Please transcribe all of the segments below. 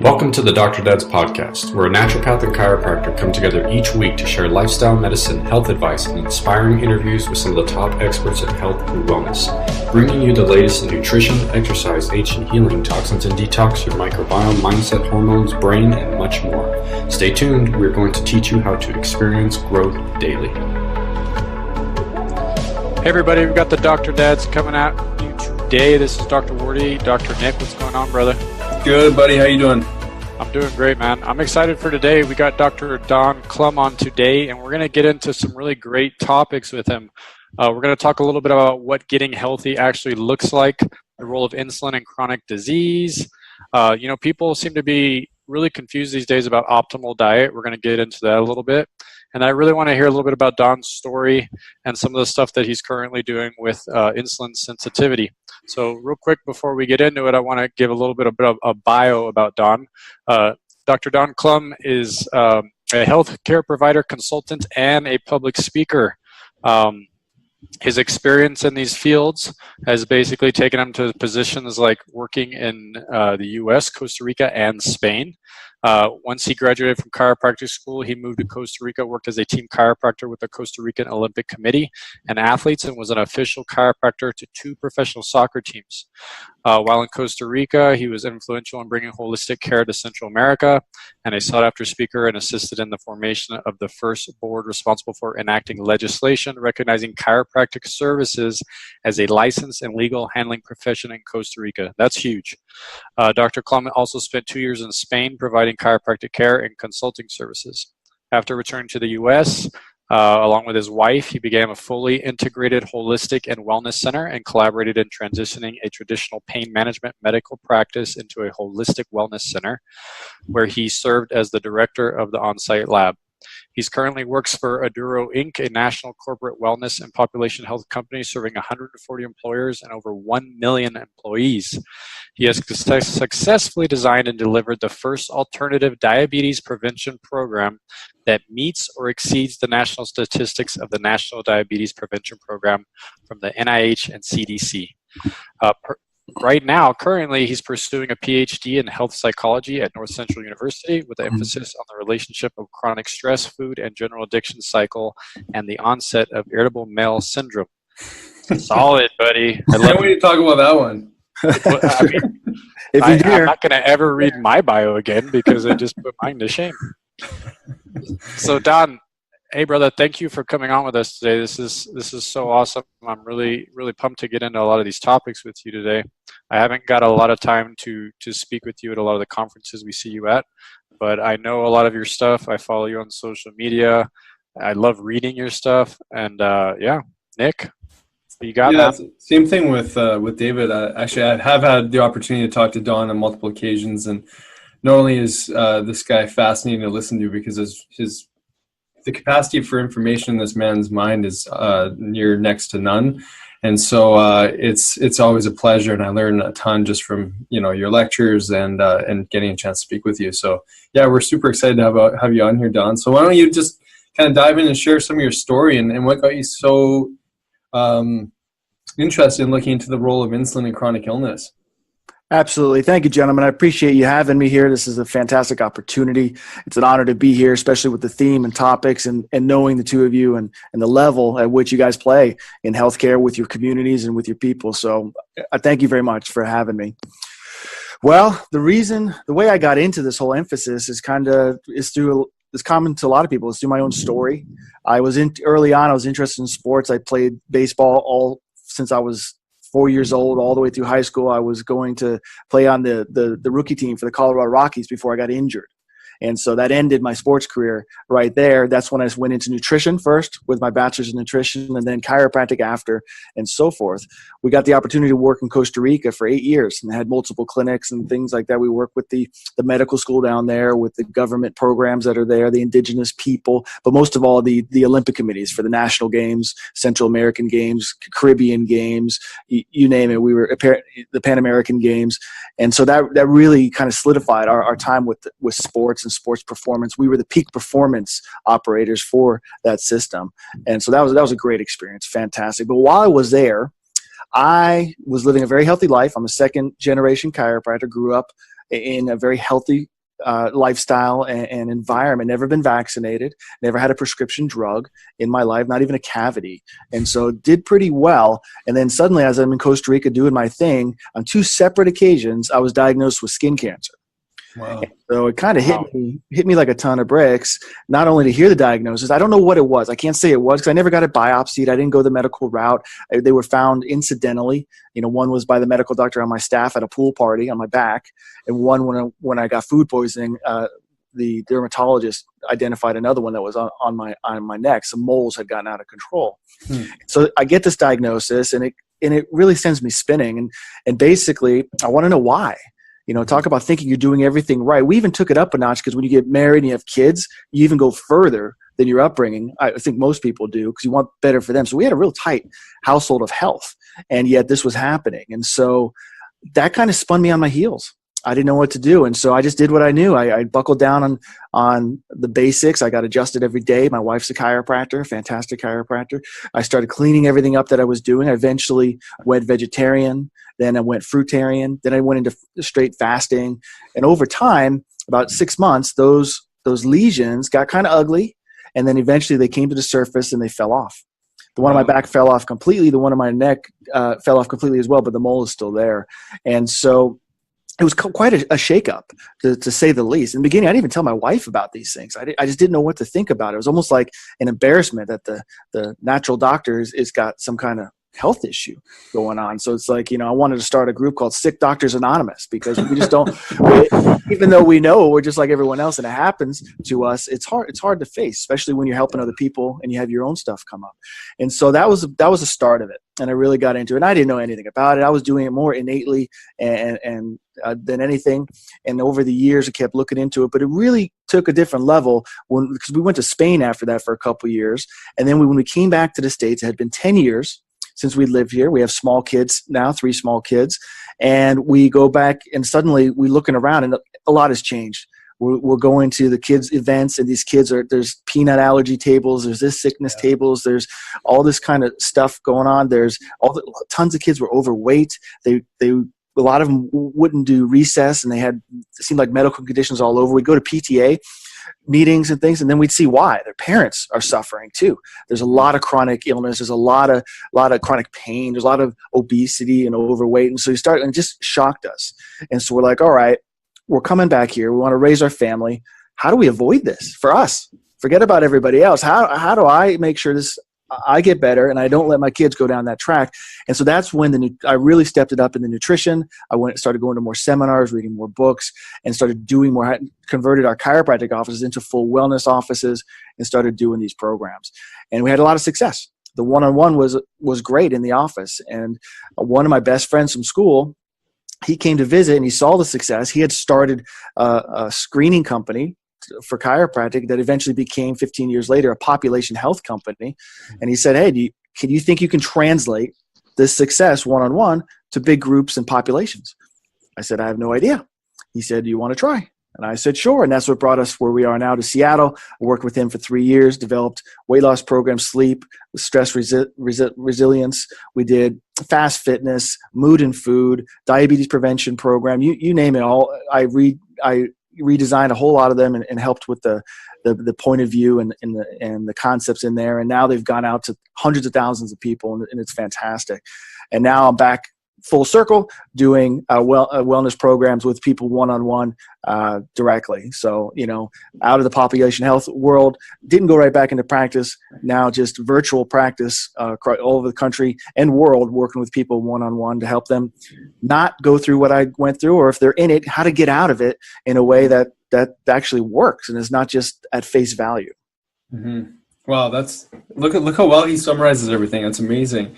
Welcome to the Dr. Dad's podcast, where a naturopath and chiropractor come together each week to share lifestyle medicine, health advice, and inspiring interviews with some of the top experts in health and wellness, bringing you the latest in nutrition, exercise, ancient healing, toxins and detox, your microbiome, mindset, hormones, brain, and much more. Stay tuned. We're going to teach you how to experience growth daily. Hey everybody, we've got the Dr. Dads coming at you today. This is Dr. Wardy. Dr. Nick, what's going on, brother? Good, buddy. How you doing? I'm doing great, man. I'm excited for today. We got Dr. Don Clum on today, and we're going to get into some really great topics with him. We're going to talk a little bit about what getting healthy actually looks like, the role of insulin in chronic disease. People seem to be really confused these days about optimal diet. We're going to get into that a little bit. And I really want to hear a little bit about Don's story and some of the stuff that he's currently doing with insulin sensitivity. So real quick, before we get into it, I want to give a little bit of a bio about Don. Dr. Don Clum is a healthcare provider, consultant, and a public speaker. His experience in these fields has basically taken him to positions like working in the U.S., Costa Rica, and Spain. Once he graduated from chiropractic school, he moved to Costa Rica, worked as a team chiropractor with the Costa Rican Olympic Committee and athletes, and was an official chiropractor to 2 professional soccer teams. While in Costa Rica, he was influential in bringing holistic care to Central America, and a sought-after speaker, and assisted in the formation of the first board responsible for enacting legislation recognizing chiropractic services as a licensed and legal handling profession in Costa Rica. That's huge. Dr. Clum also spent 2 years in Spain providing chiropractic care and consulting services. After returning to the U.S., along with his wife, he began a fully integrated holistic and wellness center and collaborated in transitioning a traditional pain management medical practice into a holistic wellness center, where he served as the director of the on-site lab. He currently works for Aduro Inc., a national corporate wellness and population health company serving 140 employers and over 1 million employees. He has successfully designed and delivered the first alternative diabetes prevention program that meets or exceeds the national statistics of the National Diabetes Prevention Program from the NIH and CDC. Right now, currently, he's pursuing a Ph.D. in health psychology at North Central University with an emphasis on the relationship of chronic stress, food, and general addiction cycle and the onset of irritable male syndrome. Solid, buddy. I can't wait to talk about that one. I'm not going to ever read my bio again because I just put mine to shame. So, Don, hey, brother, thank you for coming on with us today. This is so awesome. I'm really, really pumped to get into a lot of these topics with you today. I haven't got a lot of time to speak with you at a lot of the conferences we see you at, but I know a lot of your stuff. I follow you on social media. I love reading your stuff. And Nick, you got that? Same thing with David. Actually, I have had the opportunity to talk to Don on multiple occasions, and not only is this guy fascinating to listen to because the capacity for information in this man's mind is near next to none. And so it's always a pleasure, and I learn a ton just from your lectures and getting a chance to speak with you. So yeah, we're super excited to have you on here, Don. So why don't you just kind of dive in and share some of your story and what got you so interested in looking into the role of insulin in chronic illness? Absolutely. Thank you, gentlemen. I appreciate you having me here. This is a fantastic opportunity. It's an honor to be here, especially with the theme and topics and knowing the two of you and the level at which you guys play in healthcare with your communities and with your people. So I thank you very much for having me. Well, the way I got into this whole emphasis is through, it's common to a lot of people. It's through my own story. Early on, I was interested in sports. I played baseball since I was 4 years old, all the way through high school. I was going to play on the rookie team for the Colorado Rockies before I got injured. And so that ended my sports career right there. That's when I went into nutrition first with my bachelor's in nutrition, and then chiropractic after, and so forth. We got the opportunity to work in Costa Rica for 8 years and had multiple clinics and things like that. We worked with the medical school down there, with the government programs that are there, the indigenous people, but most of all the Olympic committees for the national games, Central American games, Caribbean games, you name it. We were the Pan American games. And so that really kind of solidified our time with sports and sports performance. We were the peak performance operators for that system. And so that was a great experience. Fantastic. But while I was there, I was living a very healthy life. I'm a second generation chiropractor, grew up in a very healthy lifestyle and environment, never been vaccinated, never had a prescription drug in my life, not even a cavity. And so did pretty well. And then suddenly, as I'm in Costa Rica doing my thing, on 2 separate occasions, I was diagnosed with skin cancer. Wow. So it kind of hit me like a ton of bricks, not only to hear the diagnosis. I don't know what it was. I can't say it was because I never got it biopsied. I didn't go the medical route. They were found incidentally. One was by the medical doctor on my staff at a pool party on my back, and one when I got food poisoning, the dermatologist identified another one that was on my neck. Some moles had gotten out of control. So I get this diagnosis, and it really sends me spinning. And basically, I want to know why. Talk about thinking you're doing everything right. We even took it up a notch because when you get married and you have kids, you even go further than your upbringing. I think most people do because you want better for them. So we had a real tight household of health, and yet this was happening. And so that kind of spun me on my heels. I didn't know what to do. And so I just did what I knew. I buckled down on the basics. I got adjusted every day. My wife's a chiropractor, fantastic chiropractor. I started cleaning everything up that I was doing. I eventually went vegetarian. Then I went fruitarian. Then I went into straight fasting. And over time, about 6 months, those lesions got kind of ugly. And then eventually they came to the surface and they fell off. The one on my back fell off completely. The one on my neck fell off completely as well, but the mole is still there. And so it was quite a shakeup, to say the least. In the beginning, I didn't even tell my wife about these things. I just didn't know what to think about it. It was almost like an embarrassment that the natural doctor is got some kind of health issue going on. So it's like, I wanted to start a group called Sick Doctors Anonymous because we just don't, even though we know we're just like everyone else and it happens to us, it's hard to face, especially when you're helping other people and you have your own stuff come up. And so that was the start of it. And I really got into it. And I didn't know anything about it. I was doing it more innately and than anything. And over the years, I kept looking into it, but it really took a different level because we went to Spain after that for a couple of years. And then when we came back to the States, it had been 10 years since we lived here. We have small kids now, 3 small kids. And we go back and suddenly we're looking around and a lot has changed. We're going to the kids' events, and these kids there's peanut allergy tables, there's this sickness tables, there's all this kind of stuff going on. There's tons of kids were overweight. A lot of them wouldn't do recess, and it seemed like medical conditions all over. We'd go to PTA meetings and things, and then we'd see why their parents are suffering too. There's a lot of chronic illness. There's a lot of chronic pain. There's a lot of obesity and overweight. And so and it just shocked us. And so we're like, all right, we're coming back here. We want to raise our family. How do we avoid this for us? Forget about everybody else. How do I make sure I get better and I don't let my kids go down that track? And so that's when I really stepped it up in the nutrition. Started going to more seminars, reading more books, and started doing more, converted our chiropractic offices into full wellness offices and started doing these programs. And we had a lot of success. The one-on-one was great in the office. And one of my best friends from school, he came to visit and he saw the success. He had started a screening company for chiropractic that eventually became 15 years later a population health company. And he said, hey, do you think you can translate this success one-on-one to big groups and populations? I said, I have no idea. He said, do you want to try? And I said, sure. And that's what brought us where we are now to Seattle. I worked with him for 3 years, developed weight loss programs, sleep, stress resilience. We did fast fitness, mood and food, diabetes prevention program. You name it all. I redesigned a whole lot of them and helped with the point of view and the concepts in there. And now they've gone out to hundreds of thousands of people, and it's fantastic. And now I'm back full circle doing wellness programs with people one-on-one directly. So, out of the population health world, didn't go right back into practice. Now just virtual practice all over the country and world, working with people one-on-one to help them not go through what I went through, or if they're in it, how to get out of it in a way that actually works and is not just at face value. Mm-hmm. Wow, look how well he summarizes everything. That's amazing.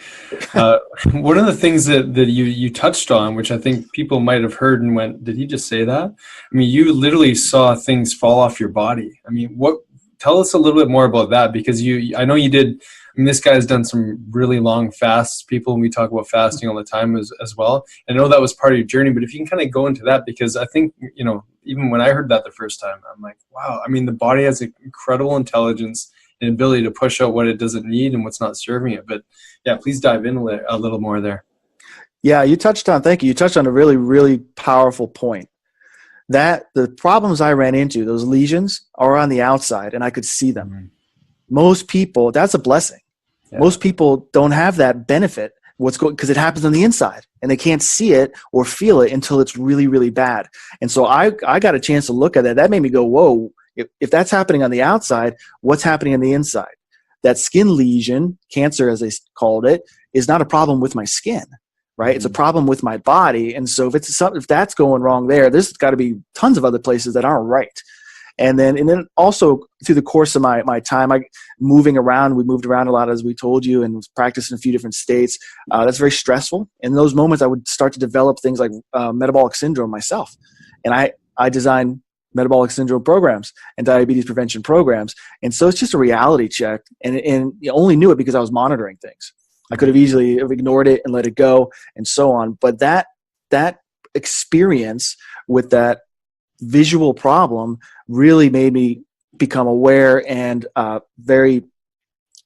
One of the things that you touched on, which I think people might have heard and went, did he just say that? I mean, you literally saw things fall off your body. I mean, tell us a little bit more about that, because I know you did. I mean, this guy's done some really long fasts. People, we talk about fasting all the time as well. I know that was part of your journey, but if you can kind of go into that, because I think, even when I heard that the first time, I'm like, wow, I mean, the body has an incredible intelligence and ability to push out what it doesn't need and what's not serving it. But yeah, please dive in a little more there. Yeah, thank you. You touched on a really, really powerful point. the problems I ran into, those lesions, are on the outside, and I could see them. Mm-hmm. Most people, that's a blessing. Yeah. Most people don't have that benefit. Because it happens on the inside, and they can't see it or feel it until it's really, really bad. And so I got a chance to look at that. That made me go, whoa, if that's happening on the outside, what's happening on the inside? That skin lesion, cancer as they called it, is not a problem with my skin, right? It's a problem with my body. And so if that's going wrong there's got to be tons of other places that aren't right. And then also through the course of my time, we moved around a lot, as we told you, and was practicing in a few different states. That's very stressful. In those moments, I would start to develop things like metabolic syndrome myself. And I designed metabolic syndrome programs and diabetes prevention programs. And so it's just a reality check. And you only knew it because I was monitoring things. I could have easily ignored it and let it go and so on. But that experience with that visual problem really made me become aware and very,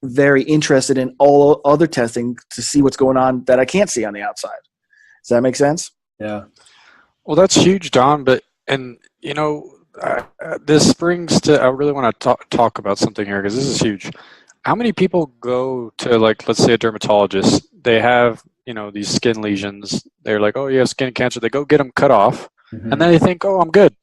very interested in all other testing to see what's going on that I can't see on the outside. Does that make sense? Yeah. Well, that's huge, Don. This brings to, I really want to talk about something here, because this is huge. How many people go to, like, let's say a dermatologist, they have, these skin lesions. They're like, oh, you have skin cancer. They go get them cut off. Mm-hmm. And then they think, oh, I'm good.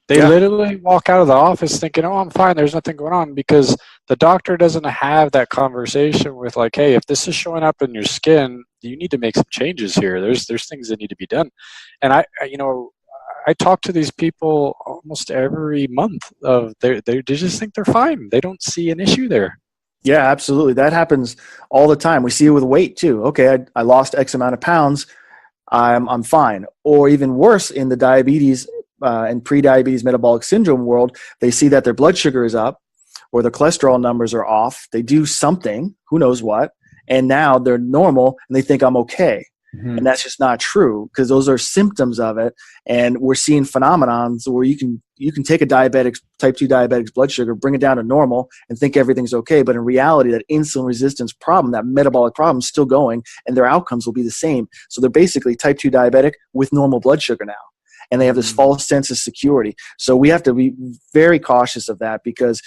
They literally walk out of the office thinking, oh, I'm fine. There's nothing going on, because the doctor doesn't have that conversation with, like, hey, if this is showing up in your skin, you need to make some changes here. There's things that need to be done. And I talk to these people almost every month. They just think they're fine. They don't see an issue there. Yeah, absolutely. That happens all the time. We see it with weight too. Okay, I lost X amount of pounds. I'm fine. Or even worse, in the diabetes and pre-diabetes metabolic syndrome world, they see that their blood sugar is up or their cholesterol numbers are off. They do something, who knows what, and now they're normal and they think I'm okay. Mm-hmm. And that's just not true, because those are symptoms of it. And we're seeing phenomenons where you can take a type 2 diabetic's blood sugar, bring it down to normal, and think everything's okay. But in reality, that insulin resistance problem, that metabolic problem, is still going, and their outcomes will be the same. So they're basically type 2 diabetic with normal blood sugar now. And they have this false sense of security. So we have to be very cautious of that, because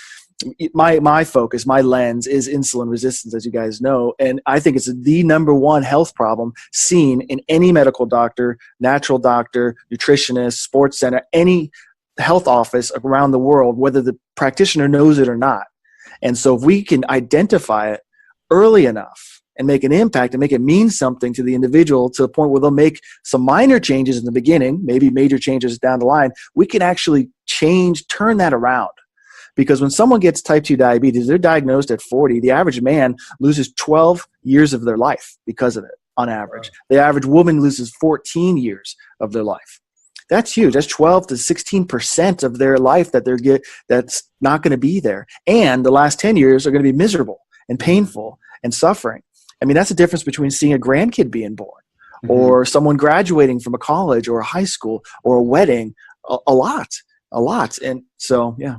my focus, my lens is insulin resistance, as you guys know. And I think it's the number one health problem seen in any medical doctor, natural doctor, nutritionist, sports center, any health office around the world, whether the practitioner knows it or not. And so if we can identify it early enough and make an impact and make it mean something to the individual, to the point where they'll make some minor changes in the beginning, maybe major changes down the line, we can actually turn that around. Because when someone gets type 2 diabetes, they're diagnosed at 40. The average man loses 12 years of their life because of it, on average. The average woman loses 14 years of their life. That's huge. That's 12 to 16% of their life that's not going to be there. And the last 10 years are going to be miserable and painful and suffering. I mean, that's the difference between seeing a grandkid being born, mm-hmm. or someone graduating from a college or a high school or a wedding. A lot. And so, yeah.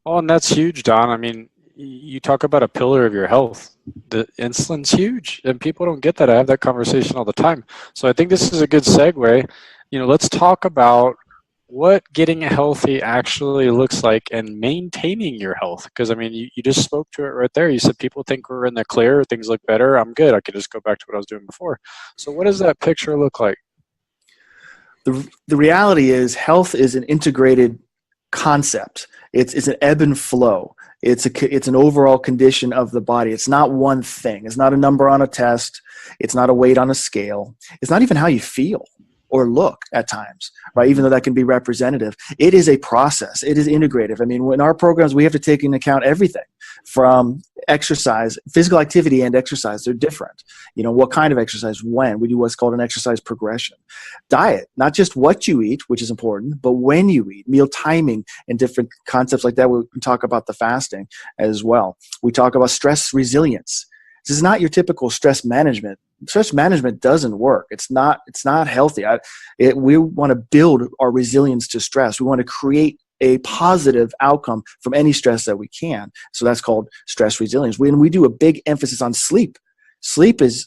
Oh, and that's huge, Don. I mean, you talk about a pillar of your health. The insulin's huge, and people don't get that. I have that conversation all the time. So I think this is a good segue. Let's talk about what getting healthy actually looks like and maintaining your health. Because, I mean, you just spoke to it right there. You said people think we're in the clear, things look better, I'm good, I could just go back to what I was doing before. So what does that picture look like? The reality is health is an integrated concept. It's an ebb and flow. It's an overall condition of the body. It's not one thing. It's not a number on a test. It's not a weight on a scale. It's not even how you feel or look at times, right? Even though that can be representative. It is a process. It is integrative. I mean, in our programs, we have to take into account everything from exercise, physical activity and exercise. They're different. What kind of exercise, when. We do what's called an exercise progression. Diet, not just what you eat, which is important, but when you eat, meal timing and different concepts like that. We can talk about the fasting as well. We talk about stress resilience. This is not your typical stress management. Stress management doesn't work. It's not healthy. We want to build our resilience to stress. We want to create a positive outcome from any stress that we can. So that's called stress resilience. We do a big emphasis on sleep. Sleep is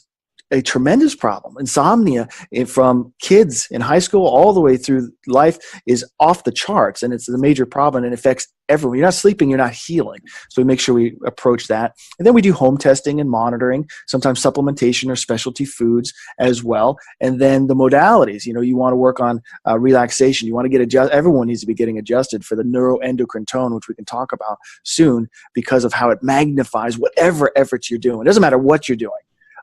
a tremendous problem. Insomnia from kids in high school all the way through life is off the charts, and it's a major problem, and it affects everyone. You're not sleeping, you're not healing. So we make sure we approach that. And then we do home testing and monitoring, sometimes supplementation or specialty foods as well. And then the modalities, you want to work on relaxation. You want to get adjusted. Everyone needs to be getting adjusted for the neuroendocrine tone, which we can talk about soon, because of how it magnifies whatever efforts you're doing. It doesn't matter what you're doing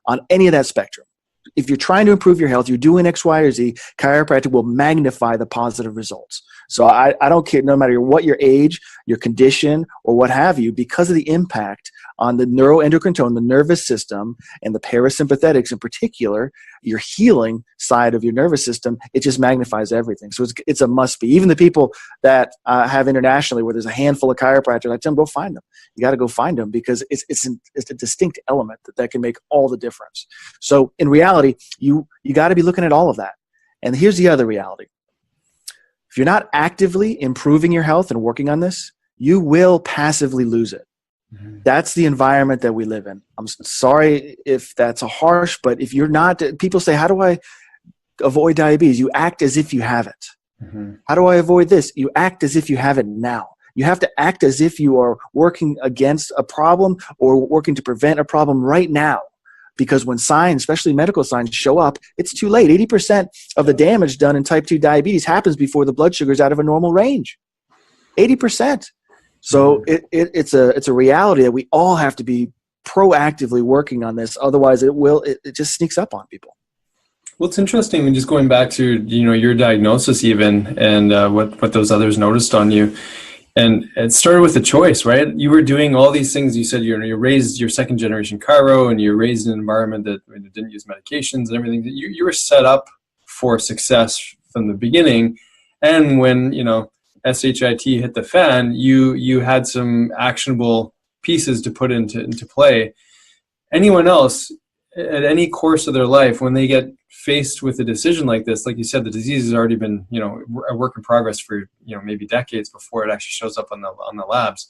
on any of that spectrum. If you're trying to improve your health, you're doing X, Y, or Z, chiropractic will magnify the positive results. So I don't care, no matter what your age, your condition, or what have you, because of the impact on the neuroendocrine tone, the nervous system, and the parasympathetics in particular, your healing side of your nervous system, it just magnifies everything. So it's a must be. Even the people that have internationally, where there's a handful of chiropractors, I tell them, go find them. You got to go find them, because it's a distinct element that can make all the difference. So in reality, you got to be looking at all of that. And here's the other reality. If you're not actively improving your health and working on this, you will passively lose it. Mm-hmm. That's the environment that we live in. I'm sorry if that's a harsh, but if you're not, people say, how do I avoid diabetes? You act as if you have it. Mm-hmm. How do I avoid this? You act as if you have it now. You have to act as if you are working against a problem or working to prevent a problem right now. Because when signs, especially medical signs, show up, it's too late. 80% of the damage done in type 2 diabetes happens before the blood sugar is out of a normal range. 80%. So it's a reality that we all have to be proactively working on this. Otherwise, it just sneaks up on people. Well, it's interesting, and just going back to your diagnosis even, and what those others noticed on you. And it started with a choice, right? You were doing all these things. You said you're raised, your second generation chiro, and you're raised in an environment that didn't use medications and everything. You were set up for success from the beginning. And when, SHIT hit the fan, you had some actionable pieces to put into play. Anyone else at any course of their life, when they get faced with a decision like this, like you said, the disease has already been, a work in progress for, maybe decades before it actually shows up on the labs.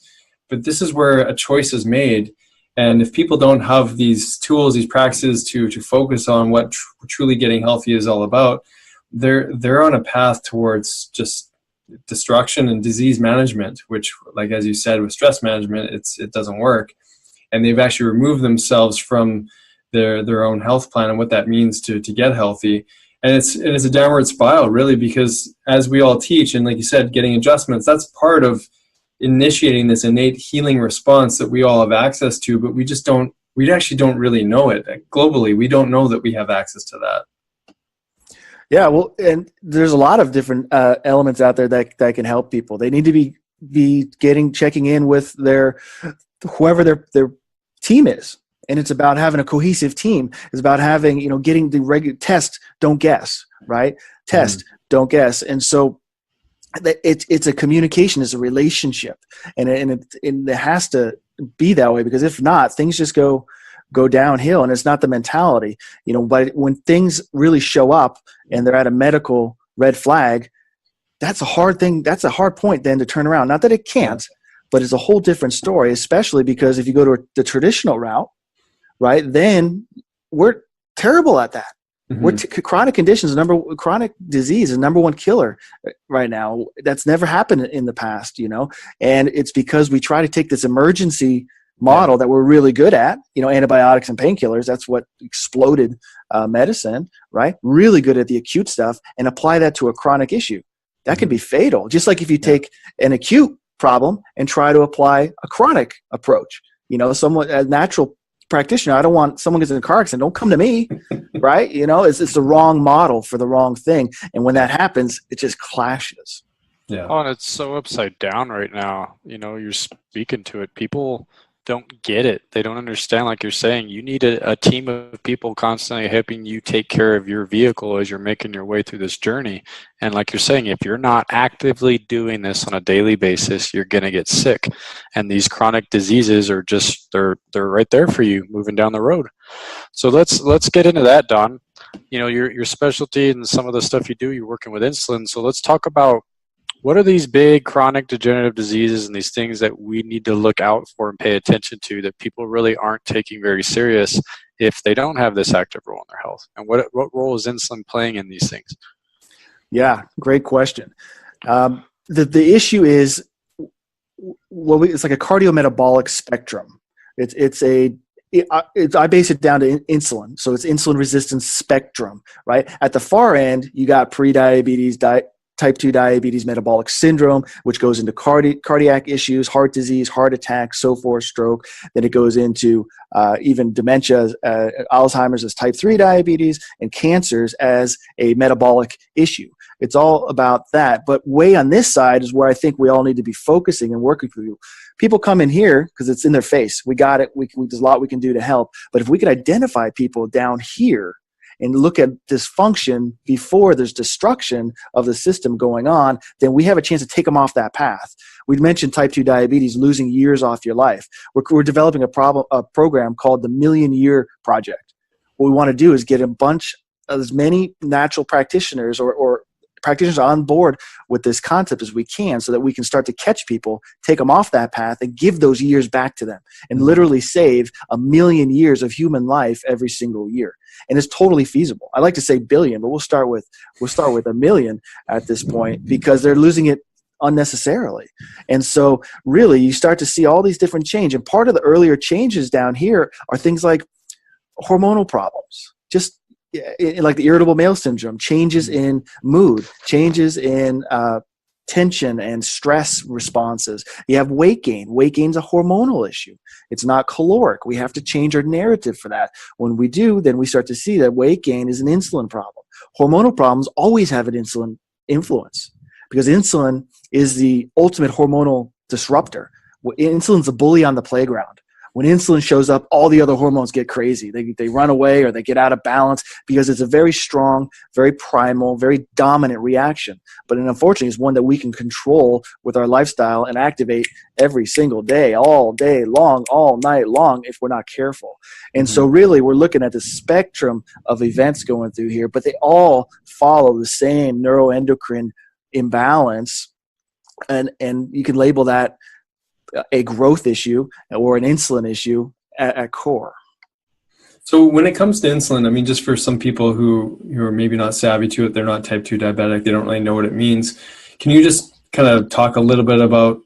But this is where a choice is made. And if people don't have these tools, these practices to focus on what truly getting healthy is all about, they're on a path towards just destruction and disease management, which, like, as you said, with stress management, it doesn't work. And they've actually removed themselves from their own health plan and what that means to get healthy. And it's a downward spiral, really, because as we all teach, and like you said, getting adjustments, that's part of initiating this innate healing response that we all have access to, but we actually don't really know it. Globally, we don't know that we have access to that. Yeah, well, and there's a lot of different elements out there that can help people. They need to be checking in with whoever their team is. And it's about having a cohesive team. It's about having, getting the regular test, don't guess, right? Test, don't guess. And so it's a communication, it's a relationship. And it has to be that way, because if not, things just go downhill, and it's not the mentality. But when things really show up and they're at a medical red flag, that's a hard thing. That's a hard point then to turn around. Not that it can't, but it's a whole different story, especially because if you go to the traditional route, right, then we're terrible at that. Mm-hmm. Chronic conditions, chronic disease is number one killer right now. That's never happened in the past, and it's because we try to take this emergency model that we're really good at, antibiotics and painkillers. That's what exploded medicine, right? Really good at the acute stuff, and apply that to a chronic issue. That can be fatal. Just like if you take an acute problem and try to apply a chronic approach, a natural practitioner, I don't want someone gets in a car accident, don't come to me, right? It's the wrong model for the wrong thing. And when that happens, it just clashes. Yeah. Oh, and it's so upside down right now. You're speaking to it. People don't get it. They don't understand. Like you're saying, you need a team of people constantly helping you take care of your vehicle as you're making your way through this journey. And like you're saying, if you're not actively doing this on a daily basis, you're going to get sick. And these chronic diseases are just, they're right there for you moving down the road. So let's get into that, Don. Your specialty and some of the stuff you do, you're working with insulin. So let's talk about What are these big chronic degenerative diseases and these things that we need to look out for and pay attention to that people really aren't taking very serious if they don't have this active role in their health? And what role is insulin playing in these things? Yeah, great question. The issue is, it's like a cardiometabolic spectrum. I base it down to insulin. So it's insulin resistance spectrum, right? At the far end, you got pre-diabetes, type 2 diabetes, metabolic syndrome, which goes into cardiac issues, heart disease, heart attack, so forth, stroke. Then it goes into even dementia, Alzheimer's as type 3 diabetes, and cancers as a metabolic issue. It's all about that. But way on this side is where I think we all need to be focusing and working for you. People come in here because it's in their face. We got it. There's a lot we can do to help. But if we could identify people down here and look at dysfunction before there's destruction of the system going on, then we have a chance to take them off that path. We mentioned type 2 diabetes, losing years off your life. We're developing a program called the Million Year Project. What we want to do is get as many natural practitioners or practitioners on board with this concept as we can, so that we can start to catch people, take them off that path, and give those years back to them, and literally save 1 million years of human life every single year. And it's totally feasible. I like to say billion, but we'll start with 1 million at this point, because they're losing it unnecessarily. And so really you start to see all these different changes. And part of the earlier changes down here are things like hormonal problems, just like the irritable male syndrome, changes in mood, changes in tension and stress responses. You have weight gain. Weight gain's a hormonal issue. It's not caloric. We have to change our narrative for that. When we do, then we start to see that weight gain is an insulin problem. Hormonal problems always have an insulin influence, because insulin is the ultimate hormonal disruptor. Insulin's a bully on the playground. When insulin shows up, all the other hormones get crazy. They run away or they get out of balance, because it's a very strong, very primal, very dominant reaction. But unfortunately, it's one that we can control with our lifestyle and activate every single day, all day long, all night long, if we're not careful. And so really, we're looking at the spectrum of events going through here, but they all follow the same neuroendocrine imbalance. And you can label that a growth issue or an insulin issue at core. So when it comes to insulin, I mean, just for some people who are maybe not savvy to it, they're not type 2 diabetic, they don't really know what it means. Can you just kind of talk a little bit about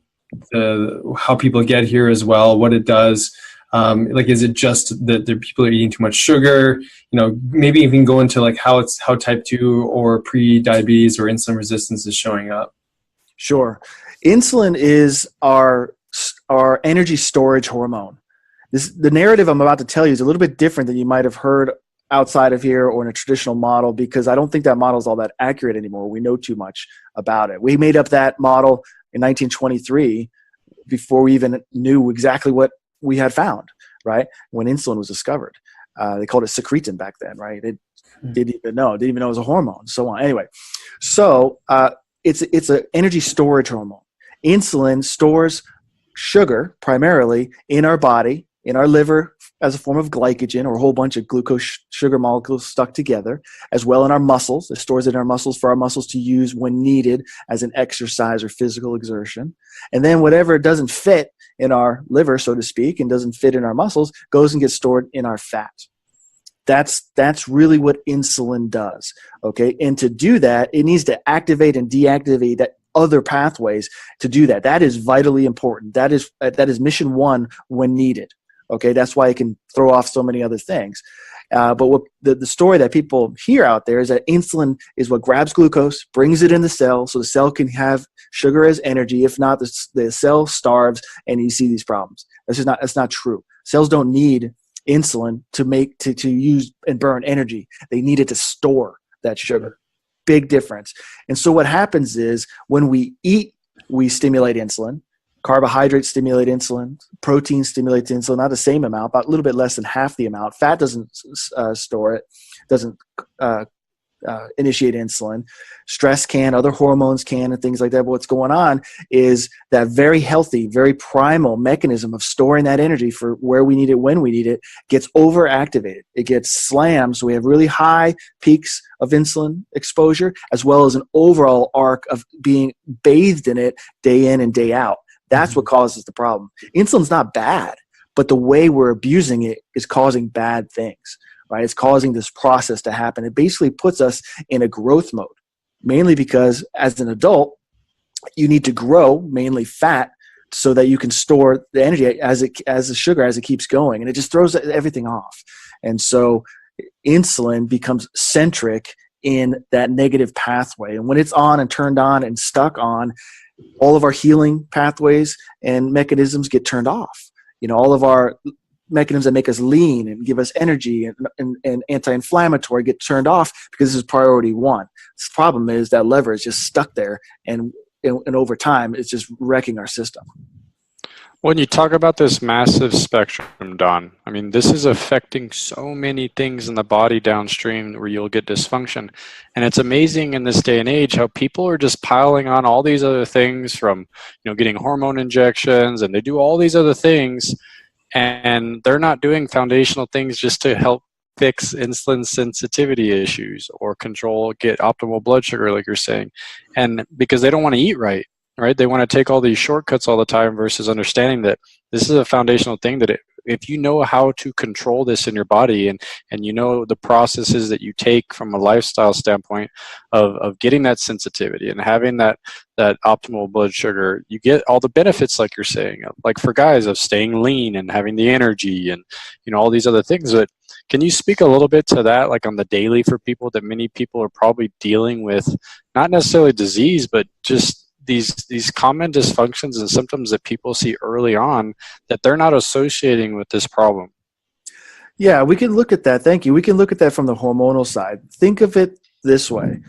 how people get here as well, what it does? Like, is it just that people are eating too much sugar? You know, maybe even go into like how type 2 or pre-diabetes or insulin resistance is showing up. Sure. Insulin is our energy storage hormone. The narrative I'm about to tell you is a little bit different than you might have heard outside of here or in a traditional model, because I don't think that model is all that accurate anymore. We know too much about it. We made up that model in 1923 before we even knew exactly what we had found, right? When insulin was discovered. They called it secretin back then, right? It didn't even know it was a hormone, so on. Anyway, so it's an energy storage hormone. Insulin stores sugar primarily in our body, in our liver, as a form of glycogen or a whole bunch of glucose sugar molecules stuck together, as well in our muscles. It stores it in our muscles for our muscles to use when needed as an exercise or physical exertion. And then whatever doesn't fit in our liver, so to speak, and doesn't fit in our muscles, goes and gets stored in our fat. That's really what insulin does, okay? And to do that, it needs to activate and deactivate that other pathways to do that. That is vitally important. That is mission one when needed, okay? That's why it can throw off so many other things. But what the story that people hear out there is that insulin is what grabs glucose, brings it in the cell, so the cell can have sugar as energy. If not, the cell starves, and you see these problems. That's not true. Cells don't need insulin to use and burn energy. They need it to store that sugar. Big difference. And so what happens is when we eat, we stimulate insulin. Carbohydrates stimulate insulin. Protein stimulates insulin, not the same amount, but a little bit less than half the amount. Fat doesn't store it, doesn't initiate insulin. Stress can, other hormones can, and things like that. But what's going on is that very healthy, very primal mechanism of storing that energy for where we need it, when we need it, gets overactivated. It gets slammed. So we have really high peaks of insulin exposure, as well as an overall arc of being bathed in it day in and day out. That's what causes the problem. Insulin's not bad, but the way we're abusing it is causing bad things. Right? It's causing this process to happen. It basically puts us in a growth mode, mainly because as an adult, you need to grow mainly fat so that you can store the energy as the sugar as it keeps going, and it just throws everything off. And so insulin becomes centric in that negative pathway. And when it's on and turned on and stuck on, all of our healing pathways and mechanisms get turned off. All of our mechanisms that make us lean and give us energy and anti-inflammatory get turned off because this is priority one. The problem is that lever is just stuck there, and over time, it's just wrecking our system. When you talk about this massive spectrum, Don, I mean, this is affecting so many things in the body downstream where you'll get dysfunction. And it's amazing in this day and age how people are just piling on all these other things from, getting hormone injections, and they do all these other things, and they're not doing foundational things just to help fix insulin sensitivity issues or get optimal blood sugar, like you're saying. And because they don't want to eat right? They want to take all these shortcuts all the time versus understanding that this is a foundational thing that if you know how to control this in your body and the processes that you take from a lifestyle standpoint of getting that sensitivity and having that optimal blood sugar, you get all the benefits, like you're saying, like for guys, of staying lean and having the energy and all these other things. But can you speak a little bit to that, like on the daily, for people that many people are probably dealing with, not necessarily disease, but just these common dysfunctions and symptoms that people see early on that they're not associating with this problem? Yeah, we can look at that. Thank you. We can look at that from the hormonal side. Think of it this way.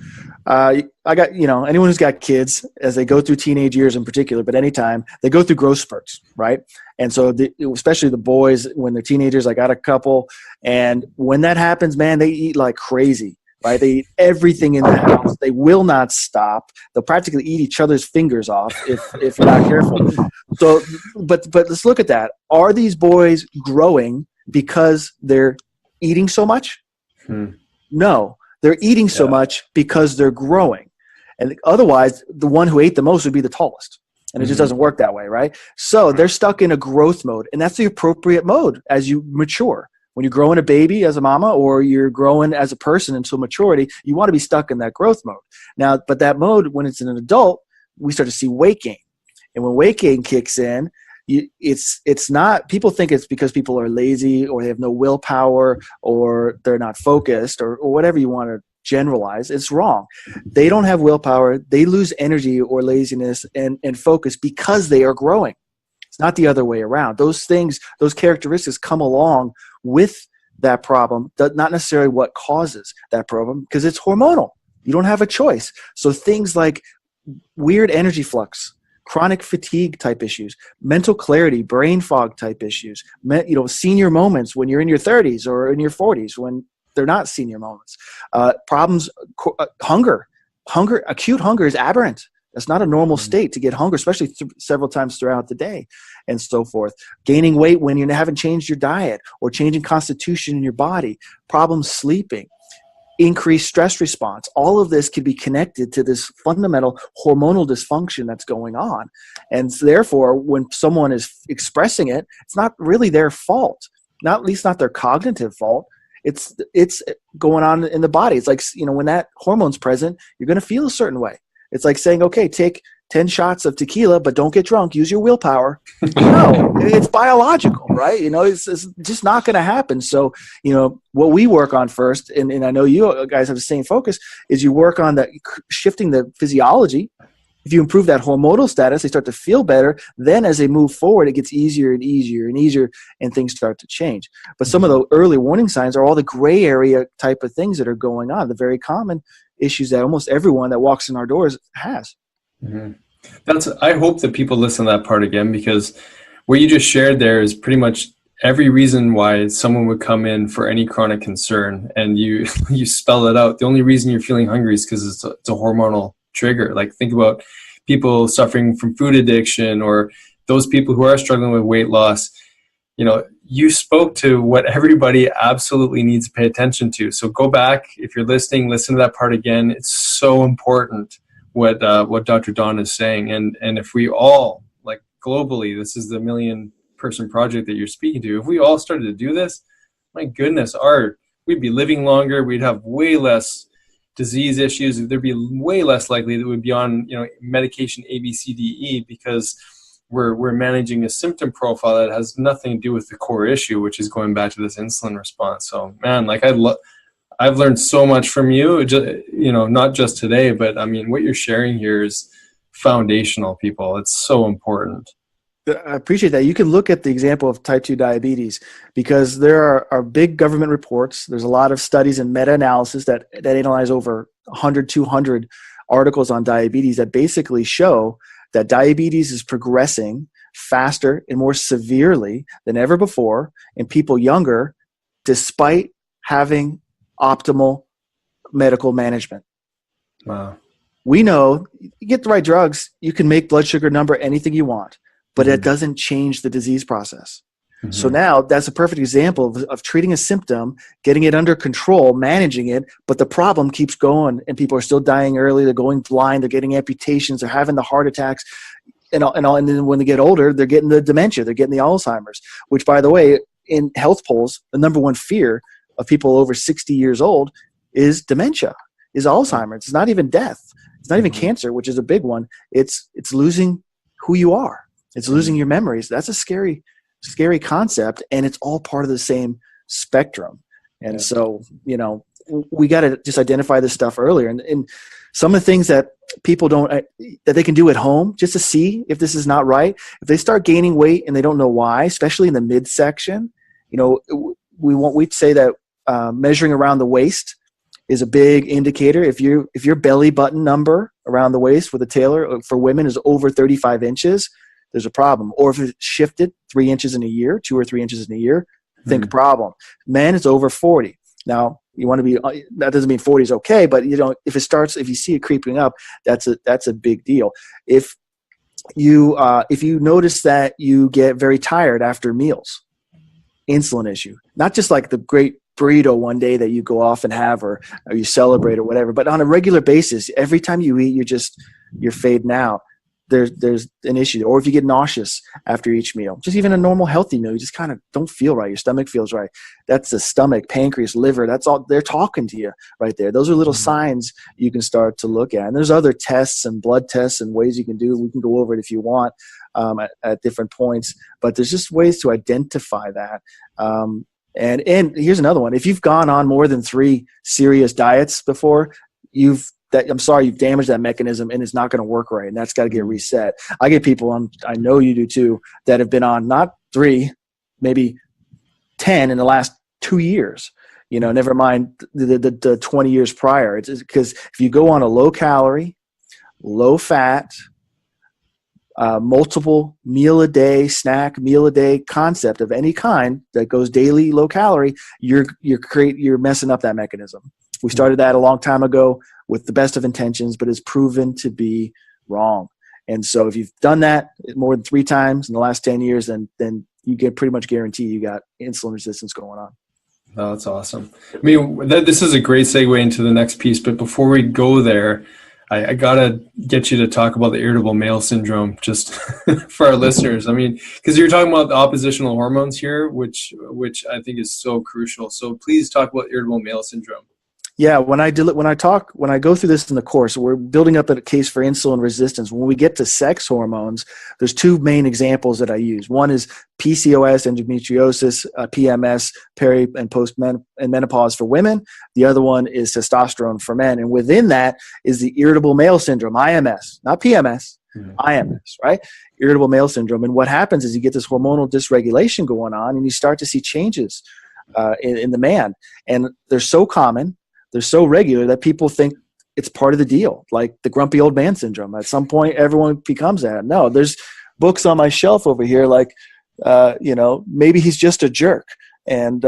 I got, anyone who's got kids, as they go through teenage years in particular, but anytime, they go through growth spurts, right? And so especially the boys, when they're teenagers, I got a couple, and when that happens, man, they eat like crazy. Right? They eat everything in the house. They will not stop. They'll practically eat each other's fingers off if you're not careful. So, but let's look at that. Are these boys growing because they're eating so much? No, they're eating so much because they're growing. And otherwise, the one who ate the most would be the tallest. And it just doesn't work that way, right? So they're stuck in a growth mode, and that's the appropriate mode as you mature. When you're growing a baby as a mama, or you're growing as a person until maturity, you want to be stuck in that growth mode. Now, but that mode, when it's in an adult, we start to see weight gain. And when weight gain kicks in, it's not, people think it's because people are lazy or they have no willpower or they're not focused or whatever you want to generalize. It's wrong. They don't have willpower. They lose energy or laziness and focus because they are growing. It's not the other way around. Those things, those characteristics come along with that problem, not necessarily what causes that problem, because it's hormonal. You don't have a choice. So things like weird energy flux, chronic fatigue type issues, mental clarity, brain fog type issues, senior moments when you're in your 30s or in your 40s when they're not senior moments, problems, hunger, acute hunger is aberrant. It's not a normal state to get hunger, especially several times throughout the day and so forth. Gaining weight when you haven't changed your diet or changing constitution in your body, problems sleeping, increased stress response. All of this can be connected to this fundamental hormonal dysfunction that's going on. And therefore, when someone is expressing it, it's not really their fault, at least not their cognitive fault. It's going on in the body. It's like, when that hormone's present, you're going to feel a certain way. It's like saying, okay, take 10 shots of tequila, but don't get drunk. Use your willpower. No, it's biological, right? It's just not going to happen. So, what we work on first, and I know you guys have the same focus, is you work on that, shifting the physiology. If you improve that hormonal status, they start to feel better. Then as they move forward, it gets easier and easier and easier, and things start to change. But some of the early warning signs are all the gray area type of things that are going on, the very common issues that almost everyone that walks in our doors has. Mm-hmm. I hope that people listen to that part again, because what you just shared there is pretty much every reason why someone would come in for any chronic concern, and you you spell it out. The only reason you're feeling hungry is because it's a hormonal trigger. Like, think about people suffering from food addiction, or those people who are struggling with weight loss. You know, you spoke to what everybody absolutely needs to pay attention to. So go back, if you're listening, listen to that part again. It's so important what Dr. Don is saying. And if we all, like, globally, this is the million-person project that you're speaking to. If we all started to do this, my goodness, we'd be living longer. We'd have way less disease issues. There'd be way less likely that we'd be on, you know, medication A, B, C, D, E, because we're managing a symptom profile that has nothing to do with the core issue, which is going back to this insulin response. So, man, like, I've learned so much from you, you know, not just today, but I mean, what you're sharing here is foundational, people. It's so important. I appreciate that. You can look at the example of type 2 diabetes, because there are big government reports. There's a lot of studies and meta-analysis that analyze over 100, 200 articles on diabetes that basically show that diabetes is progressing faster and more severely than ever before in people younger, despite having optimal medical management. Wow. We know you get the right drugs, you can make blood sugar number anything you want, but it doesn't change the disease process. Mm-hmm. So now that's a perfect example of treating a symptom, getting it under control, managing it, but the problem keeps going and people are still dying early. They're going blind. They're getting amputations. They're having the heart attacks. And then when they get older, they're getting the dementia. They're getting the Alzheimer's, which, by the way, in health polls, the number one fear of people over 60 years old is dementia, is Alzheimer's. It's not even death. It's not even cancer, which is a big one. It's losing who you are. It's losing your memories. That's a scary concept, and it's all part of the same spectrum. And so, you know, we got to just identify this stuff earlier. And some of the things that people don't, that they can do at home just to see if this is not right. If they start gaining weight and they don't know why, especially in the midsection, you know, we'd say that measuring around the waist is a big indicator. If your belly button number around the waist with a tailor for women is over 35 inches, there's a problem. Or if it's shifted 3 inches in a year, 2 or 3 inches in a year, think problem. Men, it's over 40. Now, you want to be, that doesn't mean 40 is okay, but you know, if you see it creeping up, that's a big deal. If you notice that you get very tired after meals, insulin issue, not just like the great burrito one day that you go off and have, or you celebrate or whatever, but on a regular basis, every time you eat, you're fading out. There's an issue. Or if you get nauseous after each meal, just even a normal healthy meal, you just kind of don't feel right. Your stomach feels right. That's the stomach, pancreas, liver. That's all. They're talking to you right there. Those are little signs you can start to look at. And there's other tests and blood tests and ways you can do. We can go over it if you want at different points. But there's just ways to identify that. And here's another one. If you've gone on more than 3 serious diets before, you've damaged that mechanism and it's not going to work right. And that's got to get reset. I get people I know you do too, that have been on not 3, maybe 10 in the last 2 years, you know, never mind the 20 years prior. It's because if you go on a low calorie, low fat, multiple meal a day, snack meal a day concept of any kind that goes daily, low calorie, you're messing up that mechanism. We started that a long time ago with the best of intentions, but it's proven to be wrong. And so if you've done that more than 3 times in the last 10 years, then you can pretty much guarantee you got insulin resistance going on. Oh, that's awesome. I mean, this is a great segue into the next piece, but before we go there, I gotta get you to talk about the irritable male syndrome, just for our listeners. I mean, because you're talking about the oppositional hormones here, which I think is so crucial. So please talk about irritable male syndrome. Yeah, when I go through this in the course, we're building up a case for insulin resistance. When we get to sex hormones, there's 2 main examples that I use. One is PCOS, endometriosis, PMS, peri and post menopause for women. The other one is testosterone for men. And within that is the irritable male syndrome, IMS, not PMS, IMS, right? Irritable male syndrome. And what happens is you get this hormonal dysregulation going on, and you start to see changes in the man. And they're so common. They're so regular that people think it's part of the deal, like the grumpy old man syndrome. At some point, everyone becomes that. No, there's books on my shelf over here, like maybe he's just a jerk. And,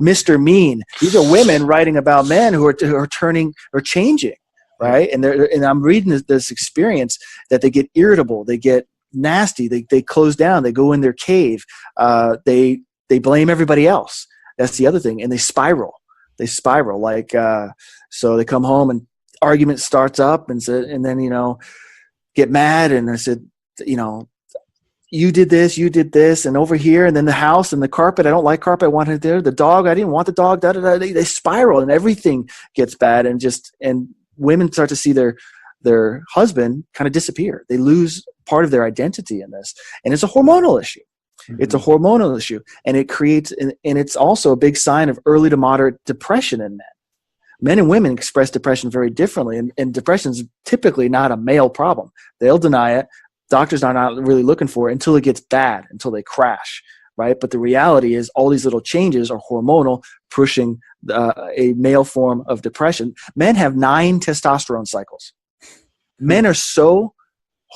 Mr. Mean. These are women writing about men who are turning or changing, right? And I'm reading this experience that they get irritable, they get nasty, they close down, they go in their cave, they blame everybody else. That's the other thing, and they spiral. Like so they come home and argument starts up, and then get mad, and I said, you did this, and over here, and then the house and the carpet. I don't like carpet. I want it there. The dog. I didn't want the dog. Da, da, da. They spiral, and everything gets bad. And women start to see their husband kind of disappear. They lose part of their identity in this, and it's a hormonal issue. Mm-hmm. It's a hormonal issue, and it creates, and it's also a big sign of early to moderate depression in men. Men and women express depression very differently, and depression is typically not a male problem. They'll deny it. Doctors are not really looking for it until it gets bad, until they crash, right? But the reality is all these little changes are hormonal, pushing a male form of depression. Men have 9 testosterone cycles. Men are so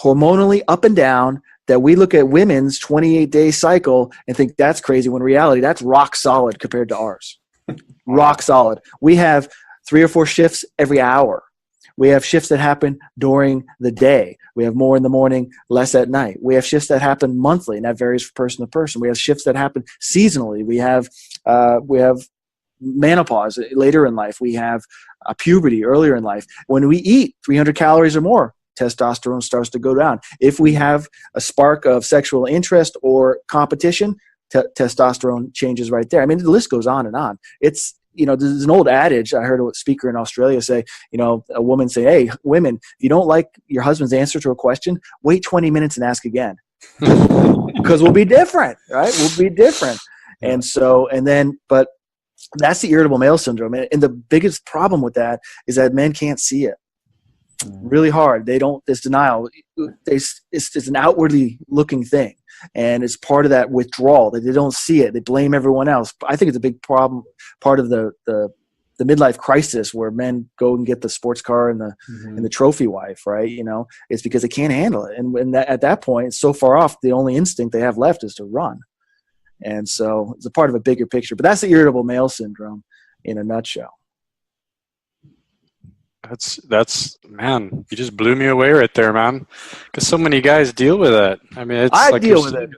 hormonally up and down that we look at women's 28-day cycle and think that's crazy, when in reality, that's rock solid compared to ours. Rock solid. We have 3 or 4 shifts every hour. We have shifts that happen during the day. We have more in the morning, less at night. We have shifts that happen monthly, and that varies from person to person. We have shifts that happen seasonally. We have menopause later in life. We have puberty earlier in life. When we eat 300 calories or more, testosterone starts to go down. If we have a spark of sexual interest or competition, testosterone changes right there. I mean, the list goes on and on. It's, there's an old adage. I heard a speaker in Australia say, a woman say, hey, women, if you don't like your husband's answer to a question, wait 20 minutes and ask again. Because we'll be different, right? We'll be different. And so, but that's the irritable male syndrome. And the biggest problem with that is that men can't see it. Really hard. There's denial. It's an outwardly looking thing. And it's part of that withdrawal that they don't see it. They blame everyone else. I think it's a big problem, part of the midlife crisis where men go and get the sports car and the trophy wife, right? It's because they can't handle it. And at that point, it's so far off, the only instinct they have left is to run. And so it's a part of a bigger picture. But that's the irritable male syndrome in a nutshell. That's man, you just blew me away right there, man. Because so many guys deal with that. I mean, I deal with it.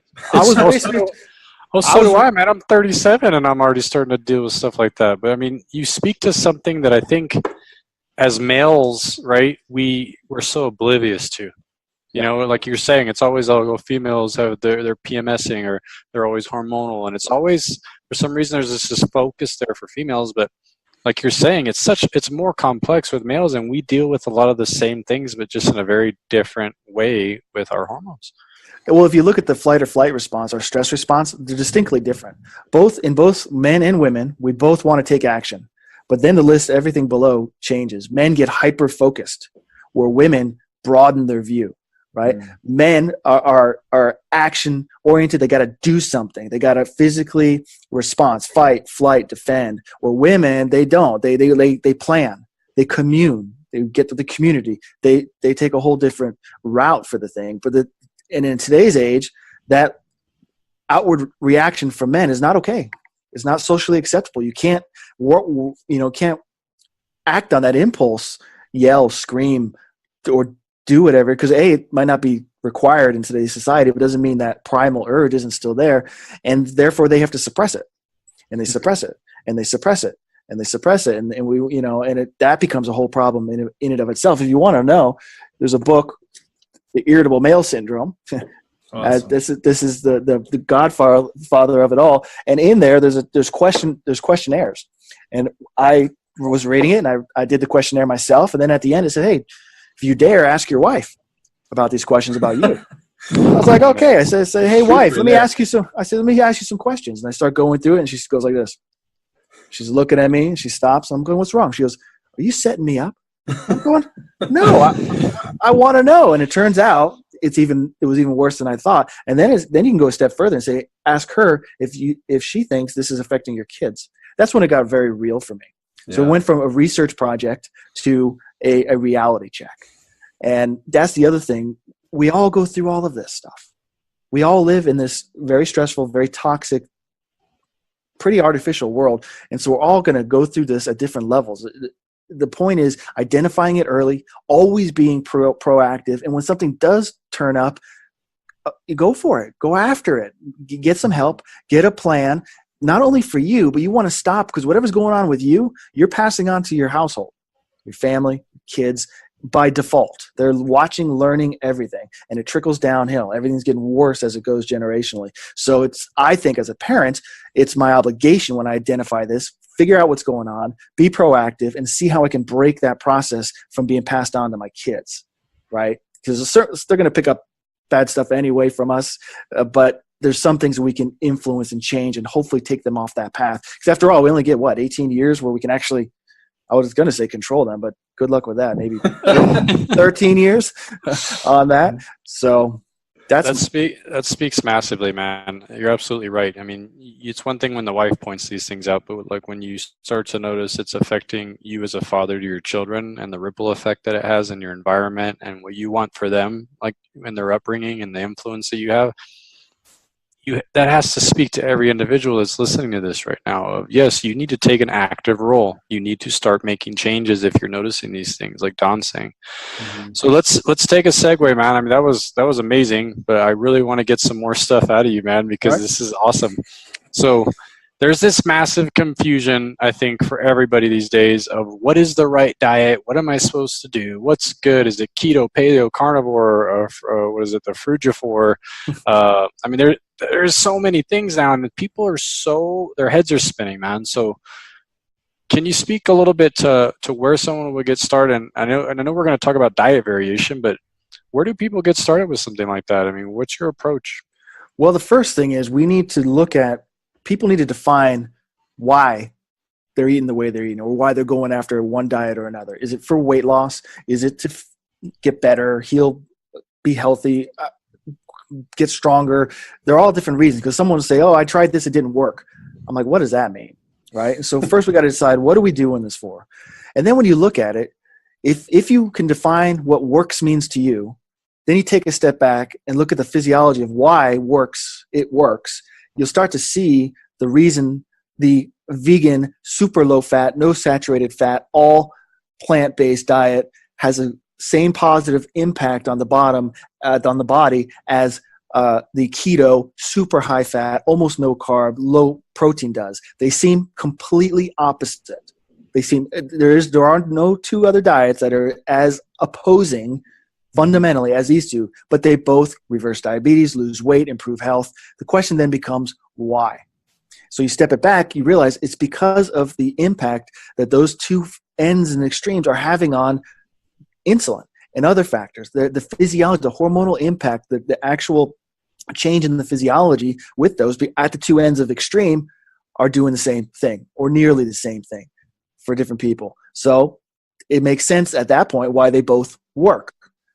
So do I, man. I'm 37 and I'm already starting to deal with stuff like that. But I mean, you speak to something that I think as males, right, we're so oblivious to. Like you're saying, it's always females have they're PMSing or they're always hormonal, and it's always, for some reason, there's this focus there for females, but like you're saying, it's more complex with males, and we deal with a lot of the same things, but just in a very different way with our hormones. Well, if you look at the fight or flight response, our stress response, they're distinctly different. In both men and women, we both want to take action. But then the list, everything below changes. Men get hyper-focused, where women broaden their view, right? Men are action-oriented. They got to do something. They got to physically respond, fight, flight, defend. Where women, they don't. They plan. They commune. They get to the community. They take a whole different route for the thing. And in today's age, that outward reaction from men is not okay. It's not socially acceptable. You can't act on that impulse, yell, scream, or do whatever, because it might not be required in today's society, but it doesn't mean that primal urge isn't still there, and therefore they have to suppress it, and they suppress it, and they suppress it, and they suppress it, and we that becomes a whole problem in and of itself. If you want to know, there's a book, The Irritable Male Syndrome. Awesome. This is the godfather of it all, and in there there's questionnaires, and I was reading it, and I did the questionnaire myself, and then at the end it said, hey, if you dare, ask your wife about these questions about you. I was like, okay. I said, hey wife, let me ask you some questions, and I start going through it, and she goes like this. She's looking at me, and she stops. I'm going, what's wrong? She goes, are you setting me up? I'm going, no, I want to know. And it turns out it was even worse than I thought. And then you can go a step further and say, ask her if she thinks this is affecting your kids. That's when it got very real for me. Yeah. So it went from a research project to a reality check. And that's the other thing. We all go through all of this stuff. we all live in this very stressful, very toxic, pretty artificial world. And so we're all going to go through this at different levels. The point is identifying it early, always being proactive. And when something does turn up, you go for it, go after it, get some help, get a plan, not only for you, but you want to stop, because whatever's going on with you, you're passing on to your household, your family, kids. By default, they're watching, learning everything, and it trickles downhill. Everything's getting worse as it goes generationally. So I think as a parent, it's my obligation when I identify this, figure out what's going on, be proactive, and see how I can break that process from being passed on to my kids, right? Because they're going to pick up bad stuff anyway from us, but there's some things we can influence and change and hopefully take them off that path. Because after all, we only get, 18 years where we can actually, I was going to say control them, but good luck with that. Maybe 13 years on that. So that speaks massively, man. You're absolutely right. I mean, it's one thing when the wife points these things out, but like when you start to notice it's affecting you as a father to your children and the ripple effect that it has in your environment and what you want for them, like in their upbringing and the influence that you have, that has to speak to every individual that's listening to this right now. Yes, you need to take an active role. You need to start making changes if you're noticing these things, like Don's saying. Mm-hmm. So let's take a segue, man. I mean, that was amazing, but I really want to get some more stuff out of you, man, because This is awesome. So there's this massive confusion, I think, for everybody these days of what is the right diet? What am I supposed to do? What's good? Is it keto, paleo, carnivore, or what is it, the frugivore? I mean, there's so many things now, and people are their heads are spinning, man. So can you speak a little bit to where someone would get started? And I know we're going to talk about diet variation, but where do people get started with something like that? I mean, what's your approach? Well, the first thing is we need to look at, people need to define why they're eating the way they're eating, or why they're going after one diet or another. Is it for weight loss? Is it to get better, heal, be healthy, get stronger? They're all different reasons, because someone will say, oh, I tried this, it didn't work. I'm like, what does that mean? Right? So first we got to decide, what are we doing this for? And then when you look at it, if you can define what works means to you, then you take a step back and look at the physiology of why it works. You'll start to see the reason the vegan, super low fat, no saturated fat, all plant-based diet has a same positive impact on the body as the keto, super high fat, almost no carb, low protein does. They seem completely opposite. There are no two other diets that are as opposing fundamentally as these two, but they both reverse diabetes, lose weight, improve health. The question then becomes why? So you step it back, you realize it's because of the impact that those two ends and extremes are having on insulin and other factors. The physiology, the hormonal impact, the actual change in the physiology with those at the two ends of extreme are doing the same thing or nearly the same thing for different people. So it makes sense at that point why they both work.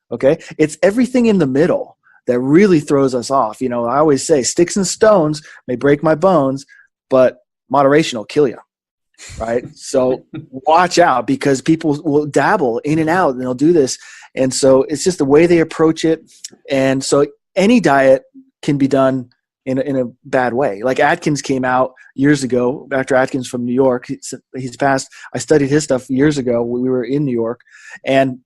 Okay, it's everything in the middle that really throws us off. You know, I always say sticks and stones may break my bones, but moderation will kill you, right? So watch out, because people will dabble in and out and they'll do this. And so it's just the way they approach it. And so any diet can be done in a bad way. Like Atkins came out years ago, Dr. Atkins from New York. He's passed. I studied his stuff years ago when we were in New York. And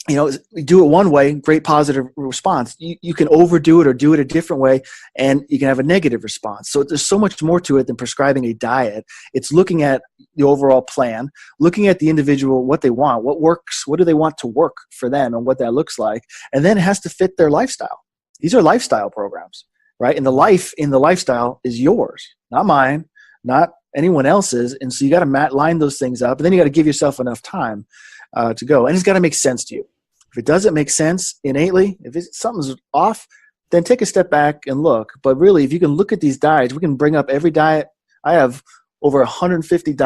you know, you do it one way, great positive response. You can overdo it or do it a different way, and you can have a negative response. So there's so much more to it than prescribing a diet. It's looking at the overall plan, looking at the individual, what they want, what works, what do they want to work for them, and what that looks like. And then it has to fit their lifestyle. These are lifestyle programs, right? And the life in the lifestyle is yours, not mine, not anyone else's. And so you got to line those things up, and then you got to give yourself enough time to go. And it's got to make sense to you. If it doesn't make sense innately, if something's off, then take a step back and look. But really, if you can look at these diets, we can bring up every diet. I have over 150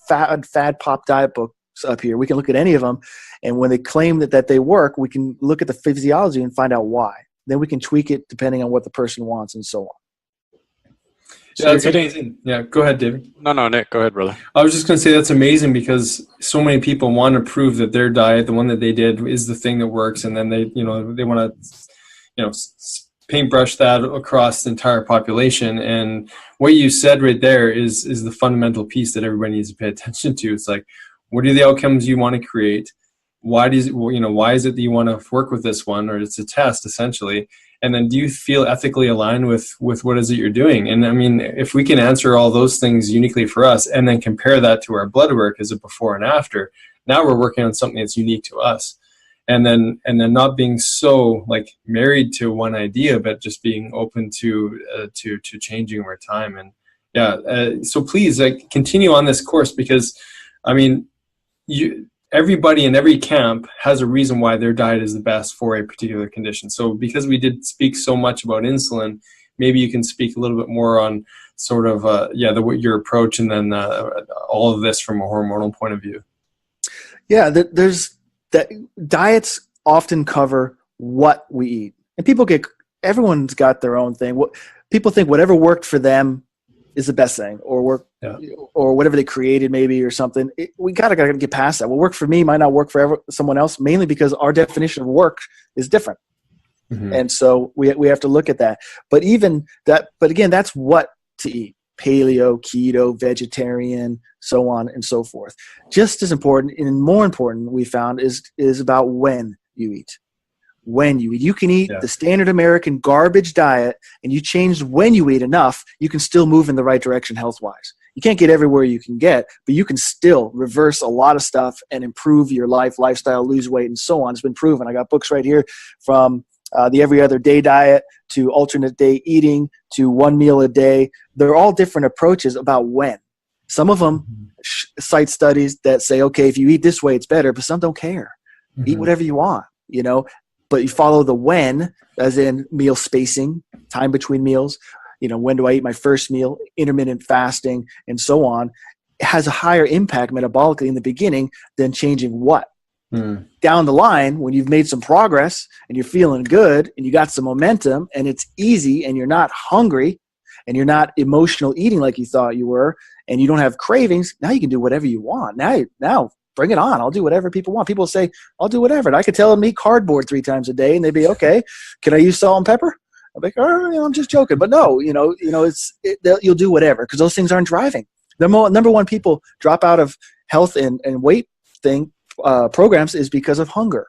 fad pop diet books up here. We can look at any of them. And when they claim that they work, we can look at the physiology and find out why. Then we can tweak it depending on what the person wants and so on. So that's amazing. Yeah, go ahead, David. No, Nick, go ahead, brother. I was just going to say that's amazing, because so many people want to prove that their diet, the one that they did, is the thing that works, and then they want to, paintbrush that across the entire population. And what you said right there is the fundamental piece that everybody needs to pay attention to. It's like, what are the outcomes you want to create? Why is it that you want to work with this one, or it's a test essentially? And then do you feel ethically aligned with what is it you're doing? And I mean, if we can answer all those things uniquely for us and then compare that to our blood work as a before and after, now we're working on something that's unique to us. And then not being so like married to one idea, but just being open to changing over time. And so please continue on this course, because I mean, everybody in every camp has a reason why their diet is the best for a particular condition. So because we did speak so much about insulin, maybe you can speak a little bit more on sort of your approach, and then all of this from a hormonal point of view. Yeah, diets often cover what we eat, and everyone's got their own thing. People think whatever worked for them is the best thing, or whatever they created maybe or something. We gotta get past that. What worked for me might not work for someone else, mainly because our definition of work is different. Mm-hmm. And so we have to look at that. But again, that's what to eat: paleo, keto, vegetarian, so on and so forth. Just as important, and more important, we found is about when you eat. When you eat, you can eat the standard American garbage diet, and you change when you eat enough, you can still move in the right direction health-wise. You can't get everywhere you can get, but you can still reverse a lot of stuff and improve your lifestyle, lose weight, and so on. It's been proven. I got books right here from the every other day diet to alternate day eating to one meal a day. They're all different approaches about when. Some of them cite studies that say, okay, if you eat this way, it's better, but some don't care. Mm-hmm. Eat whatever you want, but you follow the when, as in meal spacing, time between meals. When do I eat my first meal, intermittent fasting, and so on. It has a higher impact metabolically in the beginning than changing what. Down the line, when you've made some progress and you're feeling good and you got some momentum and it's easy and you're not hungry and you're not emotional eating like you thought you were and you don't have cravings, now you can do whatever you want. Now bring it on. I'll do whatever people want. People say, I'll do whatever. And I could tell them eat cardboard 3 times a day and they'd be, okay, can I use salt and pepper? I'm like, I'm just joking. But no, you'll do whatever, because those things aren't driving. The number one people drop out of health and weight programs is because of hunger.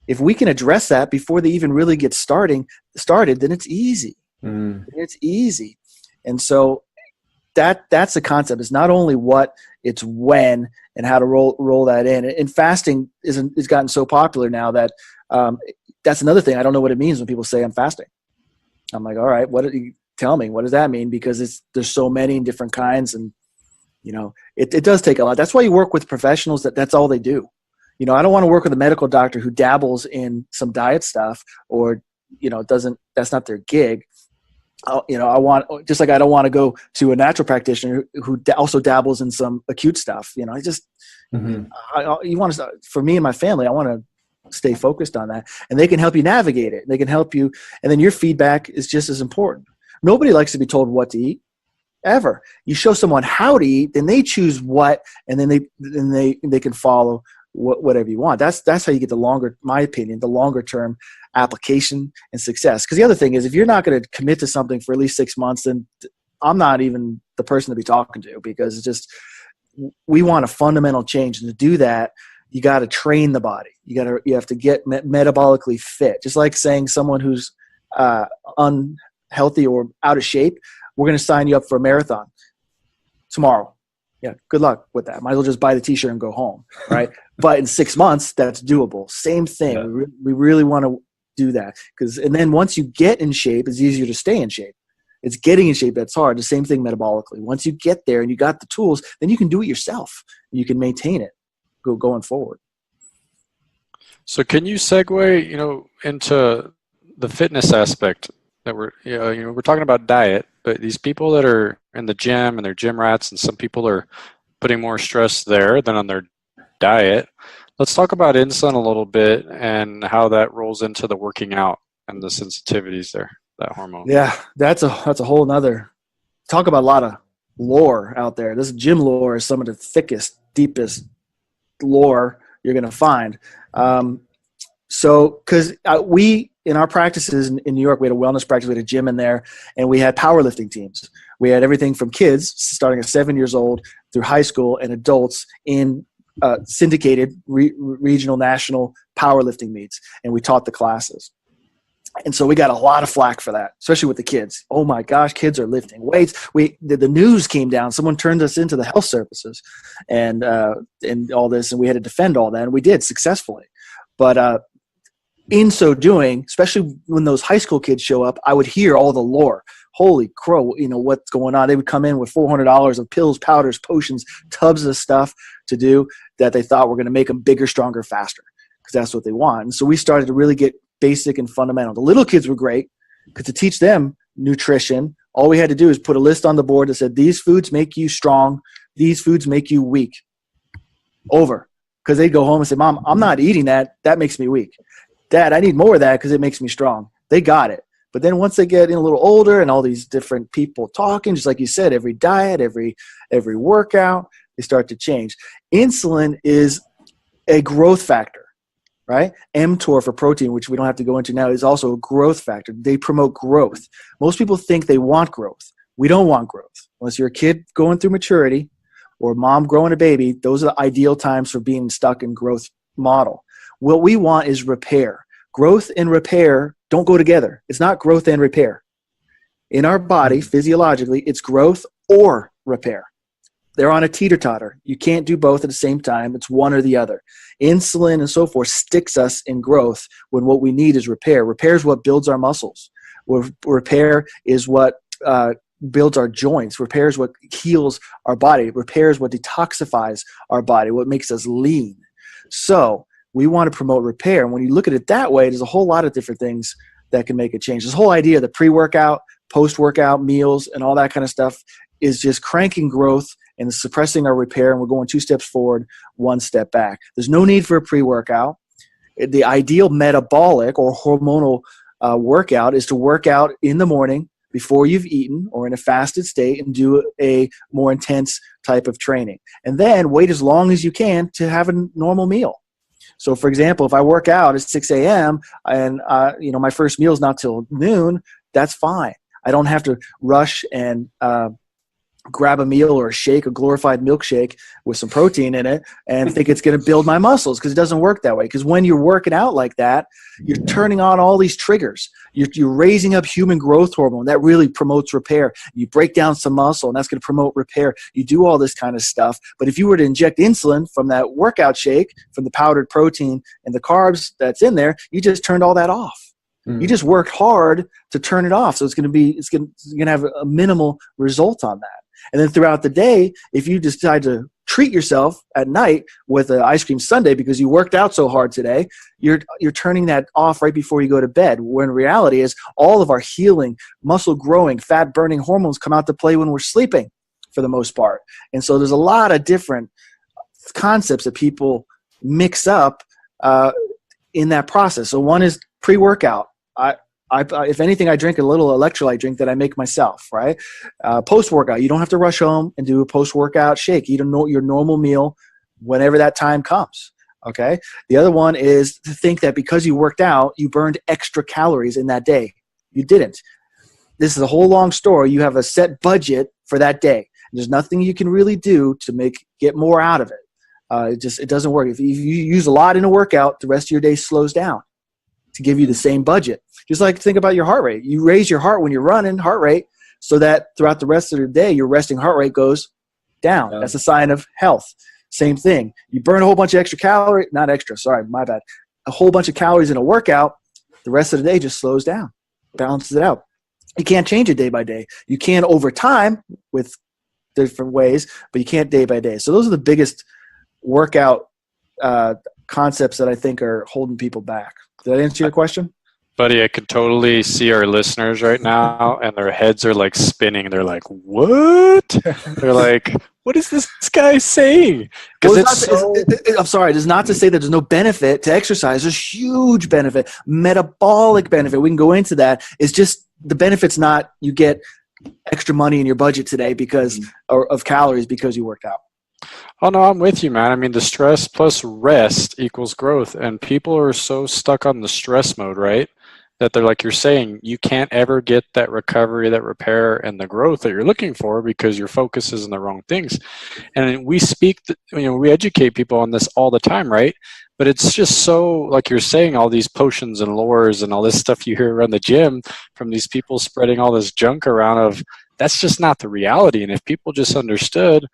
If we can address that before they even really get started, then it's easy. It's easy. And so that's the concept. It's not only what, it's when, and how to roll that in. And fasting is gotten so popular now that that's another thing. I don't know what it means when people say I'm fasting. I'm like, all right, tell me, what does that mean? Because there's so many different kinds, and it does take a lot. That's why you work with professionals that's all they do. I don't want to work with a medical doctor who dabbles in some diet stuff or that's not their gig. I don't want to go to a natural practitioner who also dabbles in some acute stuff. For me and my family, I want to stay focused on that, and they can help you navigate it. They can help you. And then your feedback is just as important. Nobody likes to be told what to eat ever. You show someone how to eat, then they choose what, and then they can follow whatever you want. That's how you get my opinion, the longer term application and success. Because the other thing is, if you're not going to commit to something for at least 6 months, then I'm not even the person to be talking to, because it's just, we want a fundamental change. And to do that, you got to train the body. You have to get metabolically fit. Just like saying someone who's unhealthy or out of shape, we're going to sign you up for a marathon tomorrow. Yeah, good luck with that. Might as well just buy the t-shirt and go home, right? But in 6 months, that's doable. Same thing. Yeah. We really want to do that, and then once you get in shape, it's easier to stay in shape. It's getting in shape that's hard. The same thing metabolically. Once you get there and you got the tools, then you can do it yourself. You can maintain it going forward. So can you segue, into the fitness aspect that we're talking about diet, but these people that are in the gym and they're gym rats, and some people are putting more stress there than on their diet. Let's talk about insulin a little bit and how that rolls into the working out and the sensitivities there, that hormone. Yeah, that's a whole nother, talk about a lot of lore out there. This gym lore is some of the thickest, deepest lore you're going to find. So, because we, in our practices in New York, we had a wellness practice, we had a gym in there, and we had powerlifting teams. We had everything from kids starting at 7 years old through high school and adults in syndicated regional, national powerlifting meets, and we taught the classes. And so we got a lot of flack for that, especially with the kids. Oh my gosh, kids are lifting weights. The news came down. Someone turned us into the health services and all this, and we had to defend all that, and we did successfully. But in so doing, especially when those high school kids show up, I would hear all the lore. Holy crow, what's going on? They would come in with $400 of pills, powders, potions, tubs of stuff to do that they thought were going to make them bigger, stronger, faster, because that's what they want. And so we started to really get basic and fundamental. The little kids were great because to teach them nutrition, all we had to do is put a list on the board that said, these foods make you strong, these foods make you weak. Over. Because they'd go home and say, Mom, I'm not eating that. That makes me weak. Dad, I need more of that because it makes me strong. They got it. But then once they get in a little older and all these different people talking, just like you said, every diet, every workout, they start to change. Insulin is a growth factor, right? mTOR for protein, which we don't have to go into now, is also a growth factor. They promote growth. Most people think they want growth. We don't want growth. Unless you're a kid going through maturity or mom growing a baby, those are the ideal times for being stuck in growth model. What we want is repair. Growth and repair don't go together. It's not growth and repair. In our body, physiologically, it's growth or repair. They're on a teeter-totter. You can't do both at the same time. It's one or the other. Insulin and so forth sticks us in growth when what we need is repair. Repair is what builds our muscles. Repair is what builds our joints. Repair is what heals our body. Repair is what detoxifies our body, what makes us lean. So we want to promote repair. And when you look at it that way, there's a whole lot of different things that can make a change. This whole idea of the pre-workout, post-workout meals, and all that kind of stuff is just cranking growth and suppressing our repair, and we're going 2 steps forward, 1 step back. There's no need for a pre-workout. The ideal metabolic or hormonal workout is to work out in the morning before you've eaten or in a fasted state and do a more intense type of training. And then wait as long as you can to have a normal meal. So, for example, if I work out at 6 a.m. and my first meal is not till noon, that's fine. I don't have to rush and grab a meal or a shake, a glorified milkshake with some protein in it and think it's going to build my muscles, because it doesn't work that way. Because when you're working out like that, you're turning on all these triggers. You're raising up human growth hormone. That really promotes repair. You break down some muscle, and that's going to promote repair. You do all this kind of stuff. But if you were to inject insulin from that workout shake, from the powdered protein and the carbs that's in there, you just turned all that off. You just worked hard to turn it off. So it's going to have a minimal result on that. And then throughout the day, if you decide to treat yourself at night with an ice cream sundae because you worked out so hard today, you're turning that off right before you go to bed. When reality is all of our healing, muscle growing, fat burning hormones come out to play when we're sleeping for the most part. And so there's a lot of different concepts that people mix up in that process. So one is pre-workout. If anything, I drink a little electrolyte drink that I make myself, right? Post-workout, you don't have to rush home and do a post-workout shake. Eat your normal meal whenever that time comes, okay? The other one is to think that because you worked out, you burned extra calories in that day. You didn't. This is a whole long story. You have a set budget for that day. There's nothing you can really do to get more out of it. It doesn't work. If you use a lot in a workout, the rest of your day slows down to give you the same budget. Just like think about your heart rate. You raise your heart when you're running, heart rate, so that throughout the rest of the day, your resting heart rate goes down. That's a sign of health. Same thing. You burn a whole bunch of extra calories, not extra, sorry, my bad. A whole bunch of calories in a workout, the rest of the day just slows down, balances it out. You can't change it day by day. You can over time with different ways, but you can't day by day. So those are the biggest workout concepts that I think are holding people back. Did that answer your question? Buddy, I can totally see our listeners right now, and their heads are like spinning. They're like, what? They're like, what is this guy saying? I'm sorry. It is not to say that there's no benefit to exercise. There's huge benefit, metabolic benefit. We can go into that. It's just the benefit's not you get extra money in your budget today because of calories because you worked out. Oh no, I'm with you, man. I mean, the stress plus rest equals growth, and people are so stuck on the stress mode, right? That they're like you're saying, you can't ever get that recovery, that repair, and the growth that you're looking for because your focus is in the wrong things. And we we educate people on this all the time, right? But it's just so, like you're saying, all these potions and lures and all this stuff you hear around the gym from these people spreading all this junk around of that's just not the reality. And if people just understood,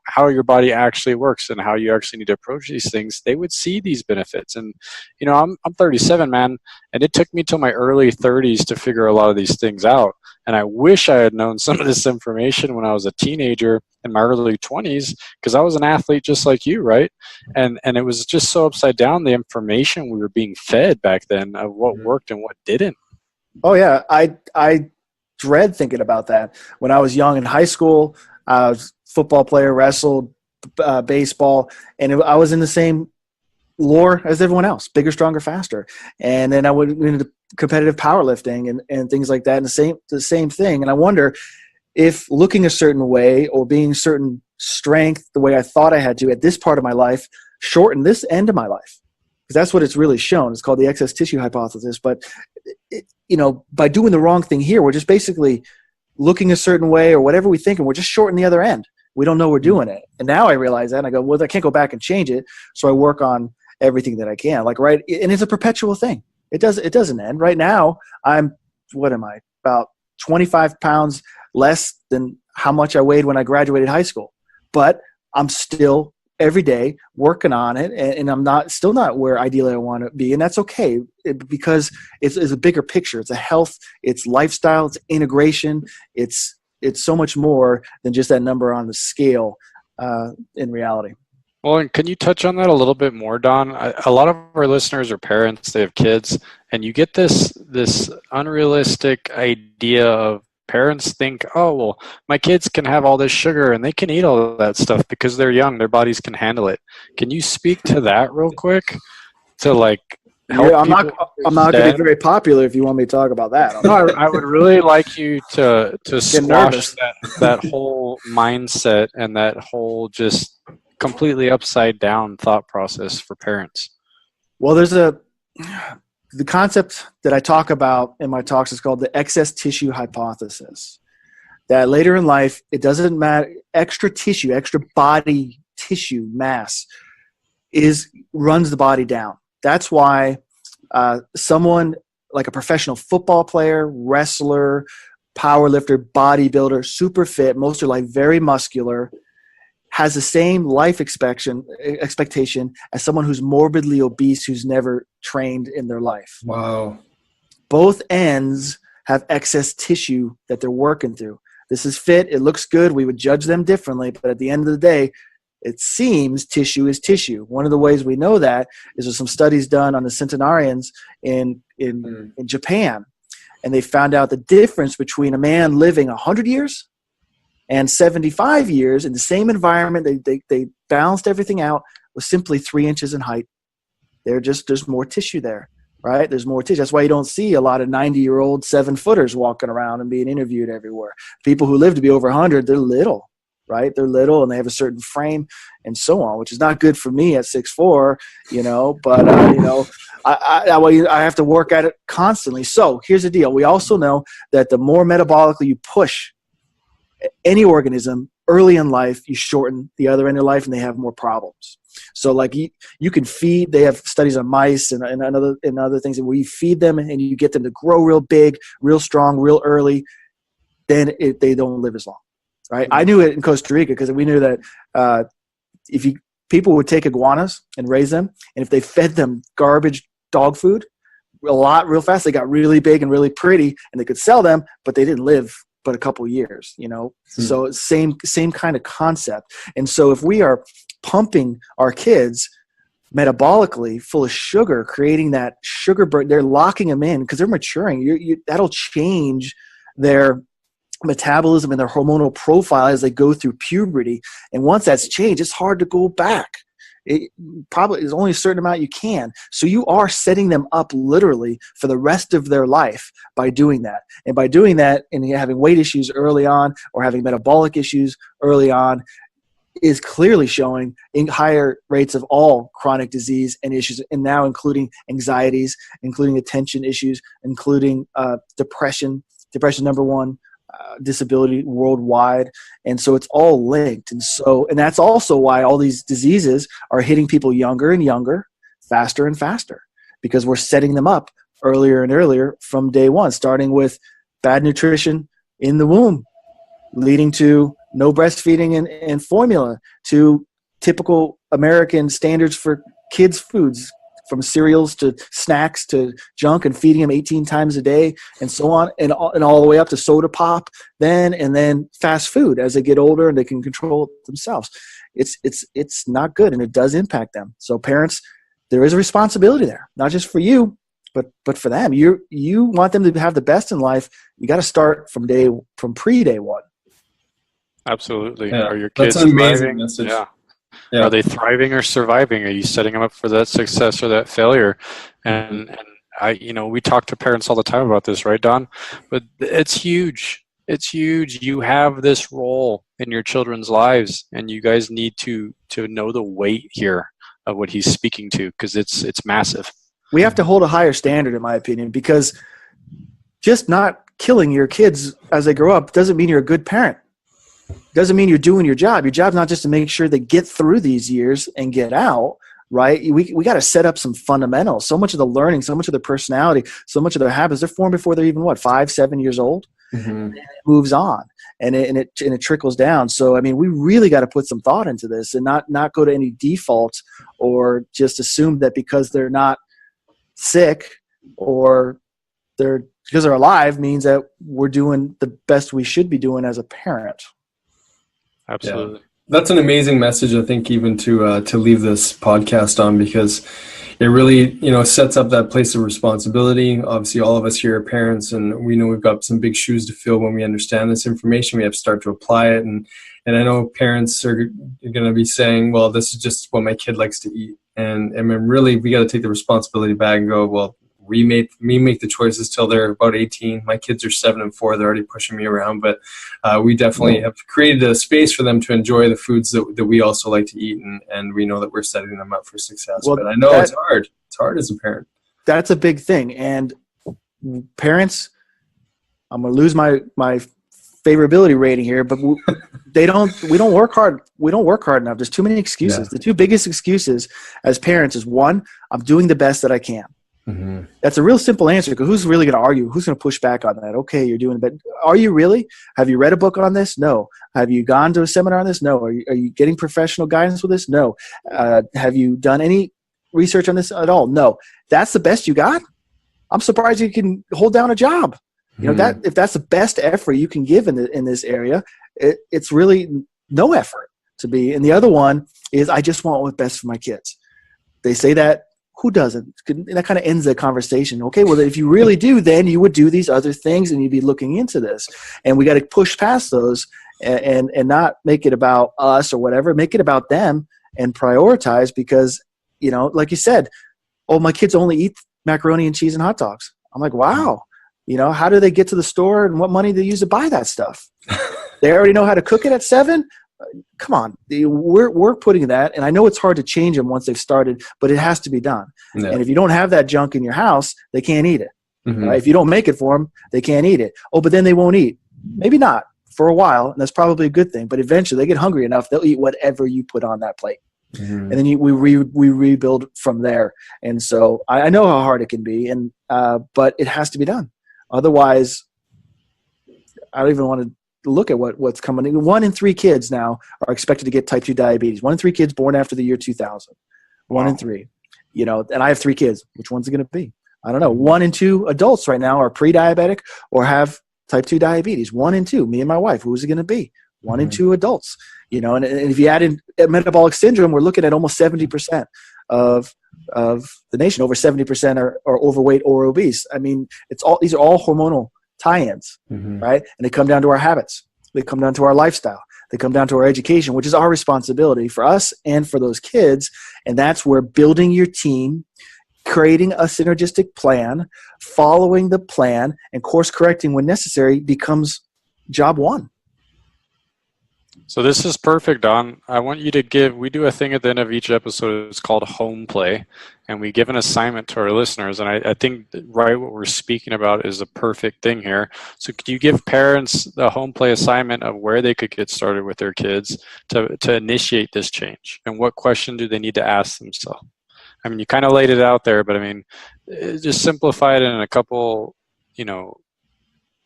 how your body actually works and how you actually need to approach these things, they would see these benefits. And, I'm 37, man, and it took me till my early 30s to figure a lot of these things out. And I wish I had known some of this information when I was a teenager in my early 20s, because I was an athlete just like you, right? And it was just so upside down, the information we were being fed back then of what worked and what didn't. Oh yeah, I dread thinking about that. When I was young in high school, I was a football player, wrestled, baseball, and I was in the same lore as everyone else: bigger, stronger, faster. And then I went into competitive powerlifting and things like that, and the same thing. And I wonder if looking a certain way or being certain strength the way I thought I had to at this part of my life shortened this end of my life. Because that's what it's really shown. It's called the excess tissue hypothesis. But, by doing the wrong thing here, we're just basically looking a certain way or whatever we think, and we're just shorting the other end. We don't know we're doing it. And now I realize that, and I go, well, I can't go back and change it. So I work on everything that I can. And it's a perpetual thing. It doesn't end. Right now, what am I? About 25 pounds less than how much I weighed when I graduated high school. But I'm still every day working on it, and I'm still not where ideally I want to be, and that's okay because it's a bigger picture. It's a health, it's lifestyle, it's integration, it's so much more than just that number on the scale in reality. Well, and can you touch on that a little bit more, Don? A lot of our listeners are parents, they have kids, and you get this unrealistic idea of parents think, oh, well, my kids can have all this sugar and they can eat all of that stuff because they're young, their bodies can handle it. Can you speak to that real quick to help I'm not going to be very popular if you want me to talk about that. No, I would really like you to squash that whole mindset and that whole just completely upside down thought process for parents. Well, the concept that I talk about in my talks is called the excess tissue hypothesis. That later in life, it doesn't matter, extra body tissue mass runs the body down. That's why someone like a professional football player, wrestler, powerlifter, bodybuilder, super fit, most of their life very muscular, has the same life expectation as someone who's morbidly obese who's never trained in their life. Wow. Both ends have excess tissue that they're working through. This is fit. It looks good. We would judge them differently. But at the end of the day, it seems tissue is tissue. One of the ways we know that is there's some studies done on the centenarians in Japan. And they found out the difference between a man living 100 years and 75 years in the same environment. They balanced everything out, was simply 3 inches in height. There's more tissue there, right? There's more tissue. That's why you don't see a lot of 90-year-old 7-footers walking around and being interviewed everywhere. People who live to be over 100, they're little, right? They're little and they have a certain frame and so on, which is not good for me at 6'4", but I have to work at it constantly. So here's the deal. We also know that the more metabolically you push any organism early in life, you shorten the other end of life and they have more problems. So like you can feed, they have studies on mice and other things where you feed them and you get them to grow real big, real strong, real early, then they don't live as long, right? I knew it in Costa Rica because we knew that people would take iguanas and raise them, and if they fed them garbage dog food real fast, they got really big and really pretty and they could sell them, but they didn't live but a couple years, So same kind of concept. And so if we are pumping our kids metabolically full of sugar, creating that sugar burn, they're locking them in because they're maturing. That'll change their metabolism and their hormonal profile as they go through puberty. And once that's changed, it's hard to go back. It probably is only a certain amount you can. So you are setting them up literally for the rest of their life by doing that. And by doing that and having weight issues early on or having metabolic issues early on, is clearly showing in higher rates of all chronic disease and issues, and now including anxieties, including attention issues, including depression number one disability worldwide. And so it's all linked. And that's also why all these diseases are hitting people younger and younger, faster and faster, because we're setting them up earlier and earlier from day one, starting with bad nutrition in the womb, leading to no breastfeeding and formula, to typical American standards for kids' foods, from cereals to snacks to junk, and feeding them 18 times a day and so on, and all the way up to soda pop and then fast food as they get older and they can control it themselves. It's not good, and it does impact them. So parents, there is a responsibility there, not just for you, but for them. You want them to have the best in life. You got to start from pre-day one. Absolutely. Yeah, Are your kids that's an amazing thriving? message. Yeah. Yeah. Are they thriving or surviving? Are you setting them up for that success or that failure? And we talk to parents all the time about this, right, Don? But it's huge. It's huge. You have this role in your children's lives, and you guys need to know the weight here of what he's speaking to, because it's massive. We have to hold a higher standard, in my opinion, because just not killing your kids as they grow up doesn't mean you're a good parent. Doesn't mean you're doing your job. Your job's not just to make sure they get through these years and get out, right? We got to set up some fundamentals. So much of the learning, so much of their personality, so much of their habits, they're formed before they're even 5, 7 years old. Mm-hmm. And it moves on, and it trickles down. So I mean, we really got to put some thought into this, and not go to any default, or just assume that because they're not sick or because they're alive means that we're doing the best we should be doing as a parent. Absolutely. Yeah. That's an amazing message, I think, even to leave this podcast on, because it really, sets up that place of responsibility. Obviously, all of us here are parents, and we know we've got some big shoes to fill when we understand this information. We have to start to apply it. And I know parents are going to be saying, well, this is just what my kid likes to eat. And I mean, really, we got to take the responsibility back and go, well, we make the choices till they're about 18. My kids are 7 and 4. They're already pushing me around, but we definitely have created a space for them to enjoy the foods that we also like to eat, and we know that we're setting them up for success. Well, but I know it's hard. It's hard as a parent. That's a big thing. And parents, I'm going to lose my favorability rating here, but we don't work hard. We don't work hard enough. There's too many excuses. Yeah. The two biggest excuses as parents is, one, I'm doing the best that I can. Mm-hmm. That's a real simple answer, because who's really going to argue? Who's going to push back on that? Okay, you're doing it, but are you really? Have you read a book on this? No. Have you gone to a seminar on this? No. Are you getting professional guidance with this? No. Have you done any research on this at all? No. That's the best you got? I'm surprised you can hold down a job. That if that's the best effort you can give in this area, it's really no effort to be. And the other one is, I just want what's best for my kids. They say that. Who doesn't? And that kind of ends the conversation. Okay, well, if you really do, then you would do these other things, and you'd be looking into this. And we got to push past those and not make it about us or whatever. Make it about them and prioritize, because, like you said, oh, my kids only eat macaroni and cheese and hot dogs. I'm like, wow. How do they get to the store, and what money do they use to buy that stuff? They already know how to cook it at 7? Come on, we're putting that, and I know it's hard to change them once they've started, but it has to be done. Yeah. And if you don't have that junk in your house, they can't eat it. Mm-hmm. Right? If you don't make it for them, they can't eat it. Oh, but then they won't eat. Maybe not for a while, and that's probably a good thing. But eventually, they get hungry enough, they'll eat whatever you put on that plate. Mm-hmm. And then we rebuild from there. And so I know how hard it can be, and but it has to be done. Otherwise, I don't even want to look at what's coming in. 1 in 3 kids now are expected to get type 2 diabetes. 1 in 3 kids born after the year 2000. Wow. 1 in 3. And I have 3 kids. Which one's it going to be? I don't know. 1 in 2 adults right now are pre-diabetic or have type 2 diabetes. 1 in 2. Me and my wife. Who's it going to be? 1 in 2 adults. And if you add in metabolic syndrome, we're looking at almost 70% of the nation. Over 70% are overweight or obese. I mean, these are all hormonal tie-ins, right? And they come down to our habits. They come down to our lifestyle. They come down to our education, which is our responsibility for us and for those kids. And that's where building your team, creating a synergistic plan, following the plan, and course correcting when necessary becomes job one. So this is perfect, Don. I want you to we do a thing at the end of each episode. It's called home play, and we give an assignment to our listeners. And I think what we're speaking about is the perfect thing here. So could you give parents the home play assignment of where they could get started with their kids to initiate this change? And what question do they need to ask themselves? I mean, you kind of laid it out there, but I mean, just simplify it in a couple,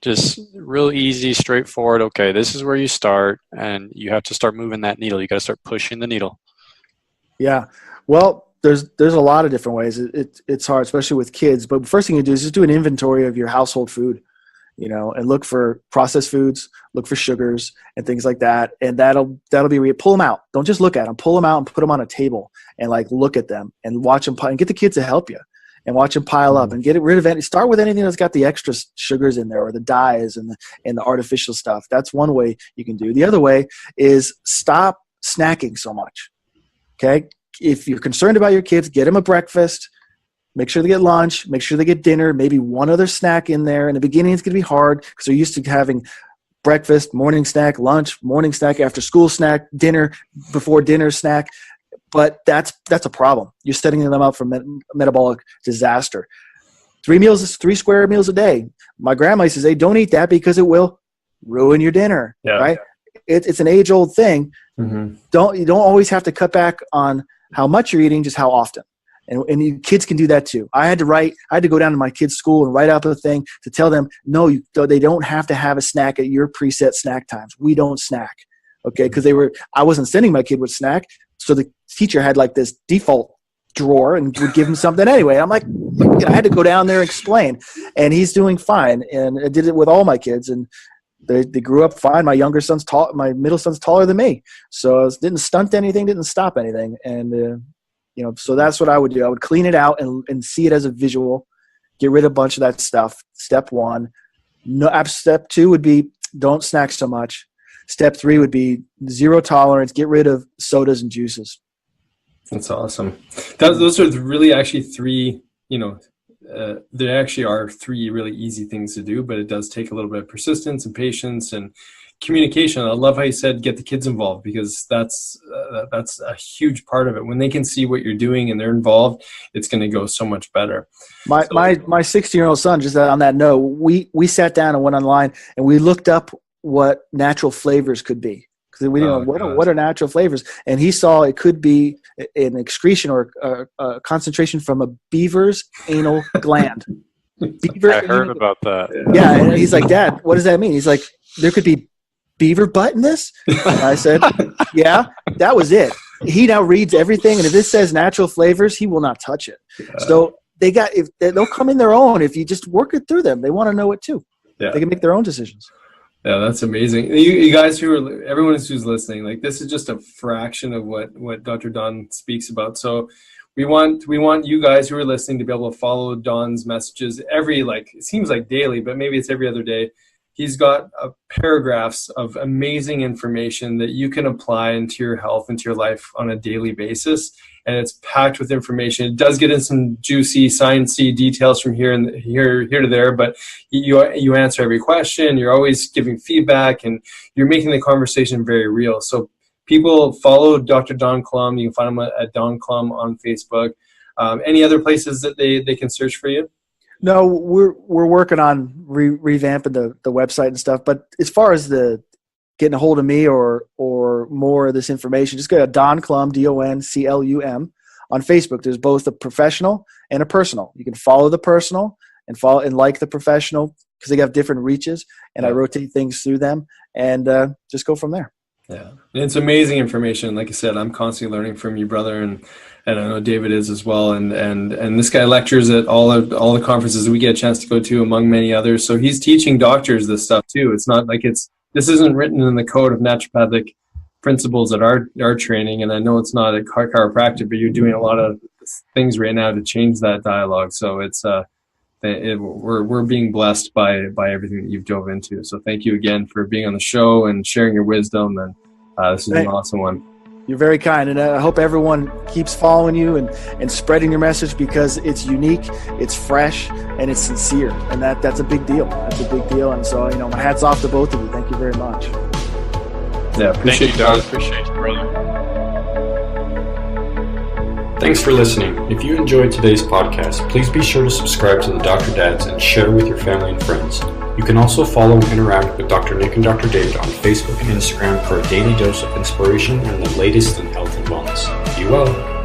just real easy, straightforward. Okay, this is where you start, and you have to start moving that needle. You got to start pushing the needle. Yeah. Well, there's a lot of different ways. It's hard, especially with kids. But the first thing you do is just do an inventory of your household food, and look for processed foods, look for sugars and things like that. And that'll be pull them out. Don't just look at them. Pull them out and put them on a table and look at them and watch them and get the kids to help you. And watch them pile up and get rid of it. Start with anything that's got the extra sugars in there or the dyes and the artificial stuff. That's one way you can do. The other way is stop snacking so much. Okay? If you're concerned about your kids, get them a breakfast. Make sure they get lunch. Make sure they get dinner. Maybe one other snack in there. In the beginning, it's going to be hard because they're used to having breakfast, morning snack, lunch, morning snack, after school snack, dinner, before dinner snack. But that's a problem. You're setting them up for metabolic disaster. 3 square meals a day. My grandma used to say, don't eat that because it will ruin your dinner. Yeah. Right? It's an age-old thing. Mm-hmm. You don't always have to cut back on how much you're eating, just how often. And kids can do that too. I had to go down to my kids' school and write out the thing to tell them, no, they don't have to have a snack at your preset snack times. We don't snack. Okay? Because I wasn't sending my kid with snack. So the teacher had this default drawer and would give him something anyway. I'm like, I had to go down there and explain. And he's doing fine. And I did it with all my kids. And they grew up fine. My younger son's tall. My middle son's taller than me. So it didn't stunt anything, didn't stop anything. And, so that's what I would do. I would clean it out and see it as a visual, get rid of a bunch of that stuff. Step 1. Step 2 would be don't snack so much. Step 3 would be zero tolerance. Get rid of sodas and juices. That's awesome. Those are really actually 3, there actually are 3 really easy things to do, but it does take a little bit of persistence and patience and communication. I love how you said get the kids involved, because that's a huge part of it. When they can see what you're doing and they're involved, it's going to go so much better. My 16-year-old son, just on that note, we sat down and went online and we looked up what natural flavors could be, because we didn't know what are natural flavors, and he saw it could be an excretion or a concentration from a beaver's anal gland. I heard about that. Yeah, and he's like, Dad, what does that mean? He's like, there could be beaver butt in this? And I said, yeah, that was it. He now reads everything, and if this says natural flavors, he will not touch it. So they'll come in their own if you just work it through them. They want to know it too. Yeah. They can make their own decisions. Yeah, that's amazing. You guys everyone who's listening, this is just a fraction of what Dr. Don speaks about. So we want you guys who are listening to be able to follow Don's messages every, it seems like daily, but maybe it's every other day. He's got paragraphs of amazing information that you can apply into your health, into your life on a daily basis. And it's packed with information. It does get in some juicy, sciencey details from here to there, but you answer every question. You're always giving feedback, and you're making the conversation very real. So people follow Dr. Don Clum. You can find him at Don Clum on Facebook. Any other places that they can search for you? No, we're working on revamping the website and stuff. But as far as the getting a hold of me or more of this information, just go to Don Clum, DONCLUM, on Facebook. There's both a professional and a personal. You can follow the personal and like the professional, because they have different reaches, and I rotate things through them, and just go from there. Yeah, it's amazing information. Like I said, I'm constantly learning from you, brother, and I know David is as well. And this guy lectures at all the conferences that we get a chance to go to, among many others. So he's teaching doctors this stuff too. It's not like this isn't written in the code of naturopathic principles at our training. And I know it's not a chiropractic, but you're doing a lot of things right now to change that dialogue. So we're being blessed by everything that you've dove into. So thank you again for being on the show and sharing your wisdom. And this is an awesome one. You're very kind, and I hope everyone keeps following you and spreading your message, because it's unique, it's fresh, and it's sincere, and that's a big deal. That's a big deal, and so my hat's off to both of you. Thank you very much. Yeah, Thank you, Don. Appreciate you, brother. Thanks for listening. If you enjoyed today's podcast, please be sure to subscribe to the Dr. Dads and share with your family and friends. You can also follow and interact with Dr. Nick and Dr. David on Facebook and Instagram for a daily dose of inspiration and the latest in health and wellness. Be well.